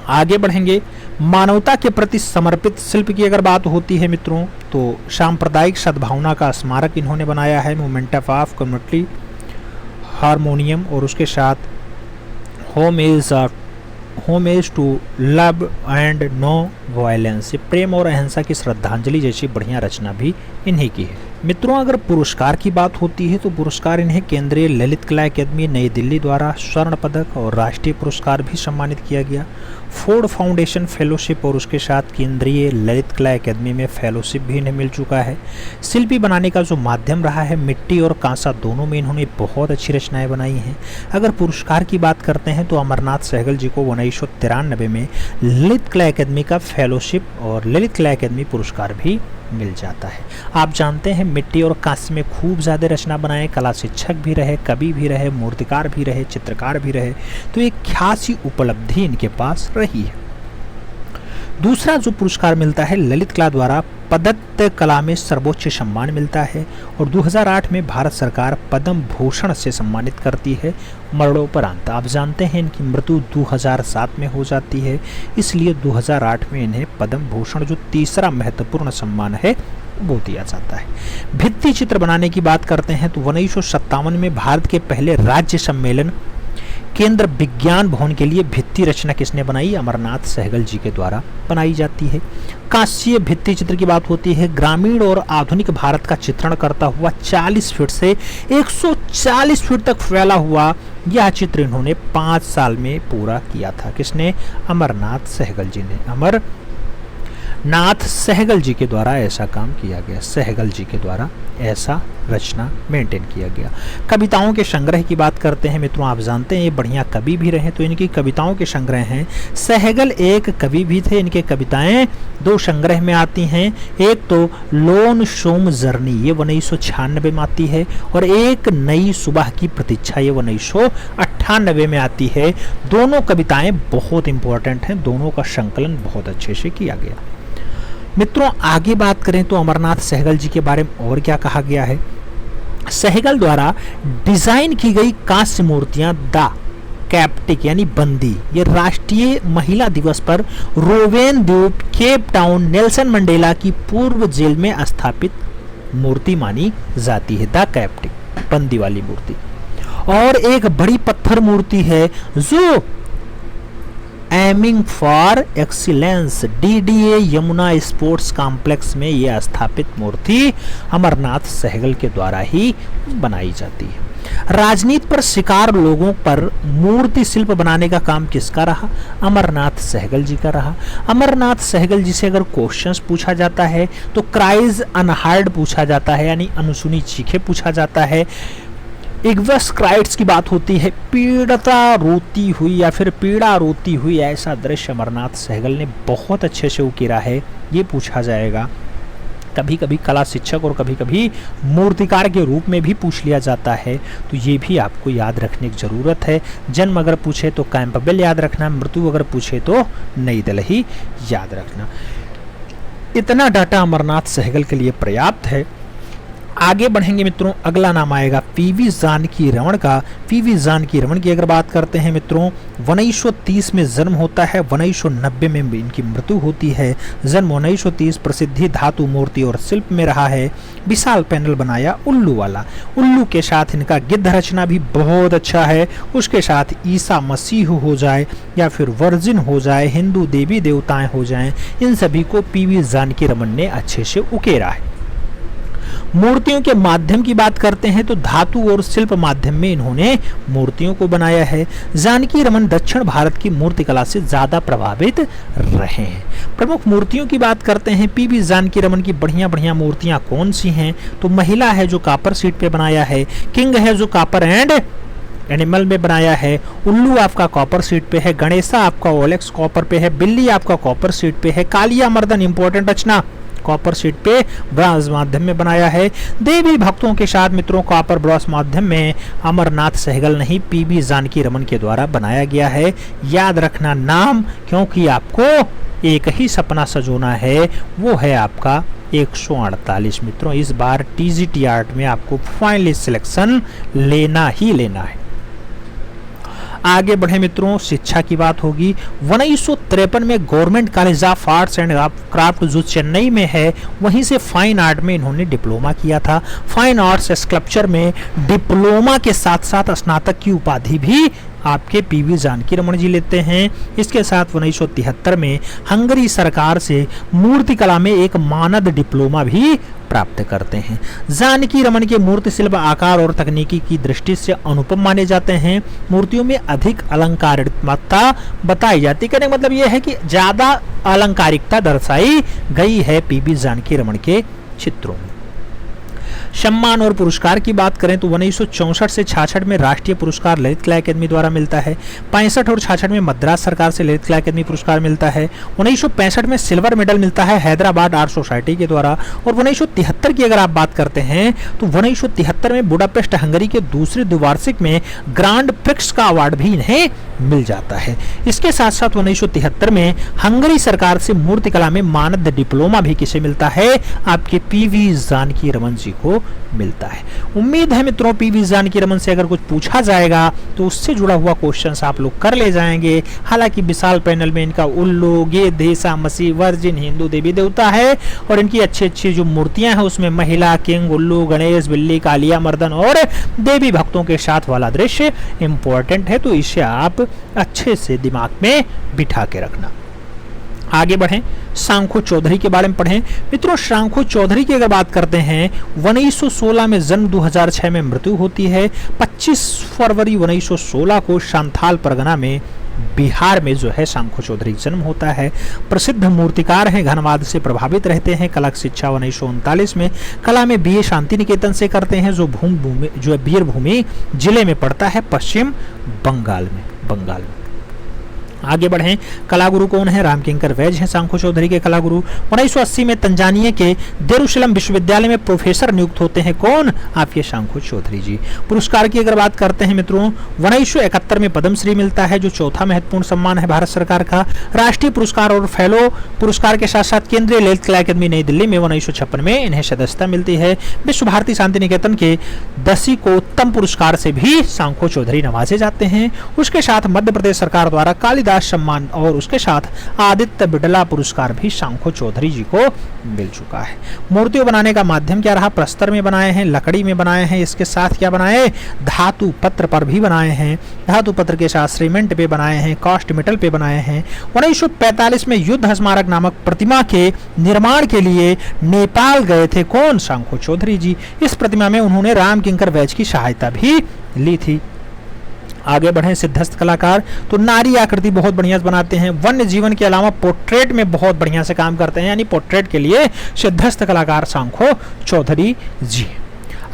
आगे बढ़ेंगे, मानवता के प्रति समर्पित शिल्प की अगर बात होती है मित्रों, तो सांप्रदायिक सद्भावना का स्मारक इन्होंने बनाया है, मोमेंट ऑफ कम्युनिटी हारमोनियम, और उसके साथ homage to love and no violence, प्रेम और अहिंसा की श्रद्धांजलि जैसी बढ़िया रचना भी इन्हीं की है। मित्रों, अगर पुरस्कार की बात होती है तो पुरस्कार इन्हें केंद्रीय ललित कला अकादमी नई दिल्ली द्वारा स्वर्ण पदक और राष्ट्रीय पुरस्कार भी सम्मानित किया गया। फोर्ड फाउंडेशन फेलोशिप और उसके साथ केंद्रीय ललित कला अकादमी में फेलोशिप भी इन्हें मिल चुका है। शिल्पी बनाने का जो माध्यम रहा है, मिट्टी और कांसा दोनों में इन्होंने बहुत अच्छी रचनाएं बनाई हैं। अगर पुरस्कार की बात करते हैं तो अमरनाथ सहगल जी को 1993 में ललित कला अकादमी का फेलोशिप और ललित कला अकादमी पुरस्कार भी मिल जाता है। आप जानते हैं मिट्टी और कांस्य में खूब ज़्यादा रचना बनाए, कला शिक्षक भी रहे, कवि भी रहे, मूर्तिकार भी रहे, चित्रकार भी रहे, तो एक खासी उपलब्धि इनके पास रही है। दूसरा जो पुरस्कार मिलता है ललित कला द्वारा पदत्त कला में सर्वोच्च सम्मान मिलता है और 2008 में भारत सरकार पद्म भूषण से सम्मानित करती है। मरणोपरांत। आप जानते हैं इनकी मृत्यु 2007 में हो जाती है, इसलिए 2008 में इन्हें पद्म भूषण जो तीसरा महत्वपूर्ण सम्मान है वो दिया जाता है। भित्ति चित्र बनाने की बात करते हैं तो 1957 में भारत के पहले राज्य सम्मेलन केंद्र विज्ञान भवन के लिए भित्ति रचना किसने बनाई? अमरनाथ सहगल जी के द्वारा बनाई जाती है। कांस्य भित्ति चित्र की बात होती है। ग्रामीण और आधुनिक भारत का चित्रण करता हुआ 40 फीट से 140 फीट तक फैला हुआ यह चित्र इन्होंने 5 साल में पूरा किया था। किसने? अमरनाथ सहगल जी ने। अमरनाथ सहगल जी के द्वारा ऐसा काम किया गया। सहगल जी के द्वारा ऐसा रचना मेंटेन किया गया। कविताओं के संग्रह की बात करते हैं मित्रों, आप जानते हैं ये बढ़िया कवि भी रहे, तो इनकी कविताओं के संग्रह हैं। सहगल एक कवि भी थे, इनके कविताएं 2 संग्रह में आती हैं। एक तो लोन सोम जर्नी, ये 1996 में आती है, और एक नई सुबह की प्रतीक्षा, ये 1998 में आती है। दोनों कविताएं बहुत इंपॉर्टेंट हैं, दोनों का संकलन बहुत अच्छे से किया गया। मित्रों आगे बात करें तो अमरनाथ सहगल जी के बारे में और क्या कहा गया है? सहगल द्वारा डिजाइन की गई कांस्य मूर्तियां द कैप्टिक यानी बंदी, ये राष्ट्रीय महिला दिवस पर रोवेन द्वीप, केप टाउन, नेल्सन मंडेला की पूर्व जेल में स्थापित मूर्ति मानी जाती है। द कैप्टिक बंदी वाली मूर्ति। और एक बड़ी पत्थर मूर्ति है जो aiming for excellence DDA Yamuna sports complex में यह स्थापित मूर्ति अमरनाथ सहगल के द्वारा ही बनाई जाती है। राजनीति पर शिकार लोगों पर मूर्ति शिल्प बनाने का काम किसका रहा? अमरनाथ सहगल जी का रहा। अमरनाथ सहगल जी से अगर क्वेश्चंस पूछा जाता है तो क्राइज अनहर्ड पूछा जाता है, यानी अनसुनी चीखें पूछा जाता है। इग्वस क्राइट्स की बात होती है, पीड़ता रोती हुई या फिर पीड़ा रोती हुई ऐसा दृश्य अमरनाथ सहगल ने बहुत अच्छे से उकेरा है, ये पूछा जाएगा। कभी कभी कला शिक्षक और कभी कभी मूर्तिकार के रूप में भी पूछ लिया जाता है, तो ये भी आपको याद रखने की जरूरत है। जन्म अगर पूछे तो कैंपबेल याद रखना, मृत्यु अगर पूछे तो नई दिल्ली याद रखना। इतना डाटा अमरनाथ सहगल के लिए पर्याप्त है। आगे बढ़ेंगे मित्रों, अगला नाम आएगा पीवी जानकी रमन का। पीवी जानकी रमन की अगर बात करते हैं मित्रों, 1930 में जन्म होता है, 1990 में इनकी मृत्यु होती है। जन्म 1930, प्रसिद्धि धातु मूर्ति और शिल्प में रहा है। विशाल पैनल बनाया उल्लू वाला। उल्लू के साथ इनका गिद्ध रचना भी बहुत अच्छा है। उसके साथ ईसा मसीह हो जाए या फिर वर्जिन हो जाए, हिंदू देवी देवताएं हो जाएं, इन सभी को पीवी जानकी रमन ने अच्छे से उकेरा है। मूर्तियों के माध्यम की बात करते हैं तो धातु और शिल्प माध्यम में इन्होंने मूर्तियों को बनाया है। जानकी रमन दक्षिण भारत की मूर्तिकला से ज्यादा प्रभावित रहे हैं। प्रमुख मूर्तियों की बात करते हैं, पीवी जानकी रमन की बढ़िया बढ़िया मूर्तियां कौन सी हैं? तो महिला है जो कॉपर शीट पे बनाया है, किंग है जो कॉपर एंड एनिमल में बनाया है, उल्लू आपका कॉपर शीट पे है, गणेशा आपका ओलेक्स कॉपर पे है, बिल्ली आपका कॉपर शीट पे है, कालिया मर्दन इंपॉर्टेंट रचना कॉपर शीट पे ब्रॉन्ज माध्यम में बनाया है। देवी भक्तों के साथ मित्रों कॉपर ब्रॉन्ज माध्यम में अमरनाथ सहगल नहीं, पीवी जानकी रमन के द्वारा बनाया गया है। याद रखना नाम, क्योंकि आपको एक ही सपना सजोना है, वो है आपका 148। मित्रों इस बार टीजीटी आर्ट में आपको फाइनली सिलेक्शन लेना ही लेना है। आगे बढ़े मित्रों, शिक्षा की बात होगी। 1953 में government college of arts and craft जो चेन्नई में है, वहीं से फाइन आर्ट में इन्होंने डिप्लोमा किया था। फाइन आर्ट्स स्कल्पचर में डिप्लोमा के साथ साथ स्नातक की उपाधि भी आपके पीवी जानकी रमन जी लेते हैं। इसके साथ 1973 में हंगरी सरकार से मूर्तिकला में एक मानद डिप्लोमा भी प्राप्त करते हैं। जानकी रमन के मूर्ति शिल्प आकार और तकनीकी की दृष्टि से अनुपम माने जाते हैं। मूर्तियों में अधिक अलंकारिकता बताई जाती है, कहने का मतलब यह है कि ज्यादा अलंकारिकता दर्शाई गई है पीवी जानकी रमन के चित्रों में। सम्मान और पुरस्कार की बात करें तो 1964 से 66 में राष्ट्रीय पुरस्कार ललित कला अकादमी द्वारा मिलता है। 65 और 66 में मद्रास सरकार से ललित कला अकादमी पुरस्कार मिलता है। 1965 में सिल्वर मेडल मिलता है हैदराबाद आर्ट सोसाइटी के द्वारा। और 1973 की अगर आप बात करते हैं तो 1973 में बुडापेस्ट हंगरी के दूसरे द्विवार्षिक में ग्रांड प्रिक्स का अवार्ड भी इन्हें मिल जाता है। इसके साथ साथ 1973 में हंगरी सरकार से मूर्तिकला में मानद डिप्लोमा भी किसे मिलता है? आपके पीवी जानकी रमन जी को मिलता है। उम्मीद है मित्रों पीवी जानकी रमन से अगर कुछ पूछा जाएगा तो उससे जुड़ा हुआ क्वेश्चंस आप लोग कर ले जाएंगे। हालांकि विशाल पैनल में इनका उल्लू, गेंद, ईसा मसीह, वर्जिन, हिंदू देवी देवता है और इनकी अच्छी अच्छी जो मूर्तियां हैं उसमें महिला, किंग, उल्लू, गणेश, बिल्ली, कालिया मर्दन और देवी भक्तों के साथ वाला दृश्य इंपॉर्टेंट है, तो इसे आप अच्छे से दिमाग में बिठा के रखना। आगे बढ़ें, सांखो चौधरी के बारे में पढ़ें। मित्रों सांखो चौधरी की अगर बात करते हैं 1916 में जन्म, 2006 में मृत्यु होती है। 25 फरवरी 1916 को सांथाल परगना में बिहार में जो है सांखो चौधरी जन्म होता है। प्रसिद्ध मूर्तिकार हैं, घनवाद से प्रभावित रहते हैं। कला की शिक्षा 1939 में कला में बीए शांति निकेतन से करते हैं, जो वीरभूमि जिले में पड़ता है, पश्चिम बंगाल में। आगे बढ़ें, कलागुरु कौन है? रामकिंकर वैज हैं सांखो चौधरी के कलागुरु। 1980 में तंजानिया के देरुसलम विश्वविद्यालय में प्रोफेसर नियुक्त होते हैं। कौन? आपके सांखो चौधरी जी। पुरस्कार की अगर बात करते हैं मित्रों 1971 में पद्मश्री मिलता है, जो चौथा महत्वपूर्ण सम्मान है भारत सरकार का। राष्ट्रीय पुरस्कार और फेलो पुरस्कार के साथ साथ केंद्रीय ललित कला अकादमी नई दिल्ली में 1956 में इन्हें सदस्यता मिलती है। विश्व भारती शांति निकेतन के दसीकोत्तम पुरस्कार से भी सांखो चौधरी नवाजे जाते हैं। उसके साथ मध्य प्रदेश सरकार द्वारा कालिदास सम्मान और उसके साथ आदित्य बिड़ला पुरस्कार भी सांखो चौधरी जी को मिल चुका है। मूर्तियों बनाने का माध्यम क्या रहा? प्रस्तर में बनाए हैं, लकड़ी में बनाए हैं, इसके साथ क्या बनाए? धातु पत्र पर भी बनाए हैं। धातु पत्र के साथ सीमेंट पे बनाए हैं, कास्ट मेटल पे बनाए हैं। 1945 में युद्ध स्मारक नामक प्रतिमा के निर्माण के लिए नेपाल गए थे। कौन? सांखो चौधरी जी। इस प्रतिमा में उन्होंने रामकिंकर वैज की सहायता भी ली थी। आगे बढ़े, सिद्धस्थ कलाकार तो नारी आकृति बहुत बढ़िया बनाते हैं। वन्य जीवन के अलावा पोर्ट्रेट में बहुत बढ़िया से काम करते हैं, यानी पोर्ट्रेट के लिए सिद्धस्थ कलाकार सांखो चौधरी जी।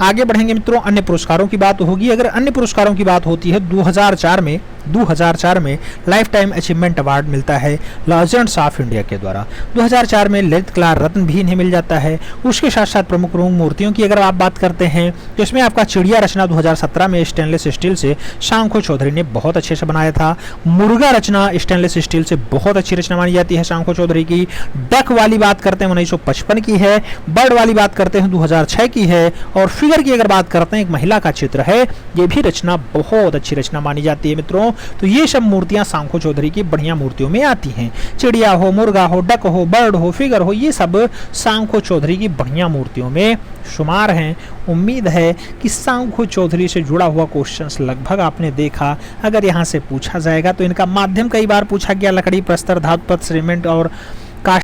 आगे बढ़ेंगे मित्रों, अन्य पुरस्कारों की बात होगी। अगर अन्य पुरस्कारों की बात होती है 2004 में लाइफ टाइम अचीवमेंट अवार्ड मिलता है लेजेंड्स ऑफ इंडिया के द्वारा। 2004 में ललित कला रत्न भी इन्हें मिल जाता है। उसके साथ साथ प्रमुख मूर्तियों की अगर आप बात करते हैं तो इसमें आपका चिड़िया रचना 2017 में स्टेनलेस स्टील से सांखो चौधरी ने बहुत अच्छे से बनाया था। मुर्गा रचना स्टेनलेस स्टील से बहुत अच्छी रचना मानी जाती है सांखो चौधरी की। डक वाली बात करते हैं 1955 की है। बर्ड वाली बात करते हैं 2006 की है। और फिगर की अगर बात करते हैं एक महिला का चित्र है, ये भी रचना बहुत अच्छी रचना मानी जाती है मित्रों। तो ये सब मूर्तियां सांखो चौधरी की बढ़िया मूर्तियों में आती हैं। चिड़िया हो, मुर्गा हो, डक हो, बर्ड हो, फिगर हो, ये सब सांखो चौधरी की बढ़िया मूर्तियों में शुमार हैं। उम्मीद है कि सांखो चौधरी से जुड़ा हुआ क्वेश्चंस लगभग आपने देखा। अगर यहाँ से पूछा जाएगा तो इनका माध्यम कई बार पूछा गया, लकड़ी, प्रस्तर, धातु पत्र, सीमेंट और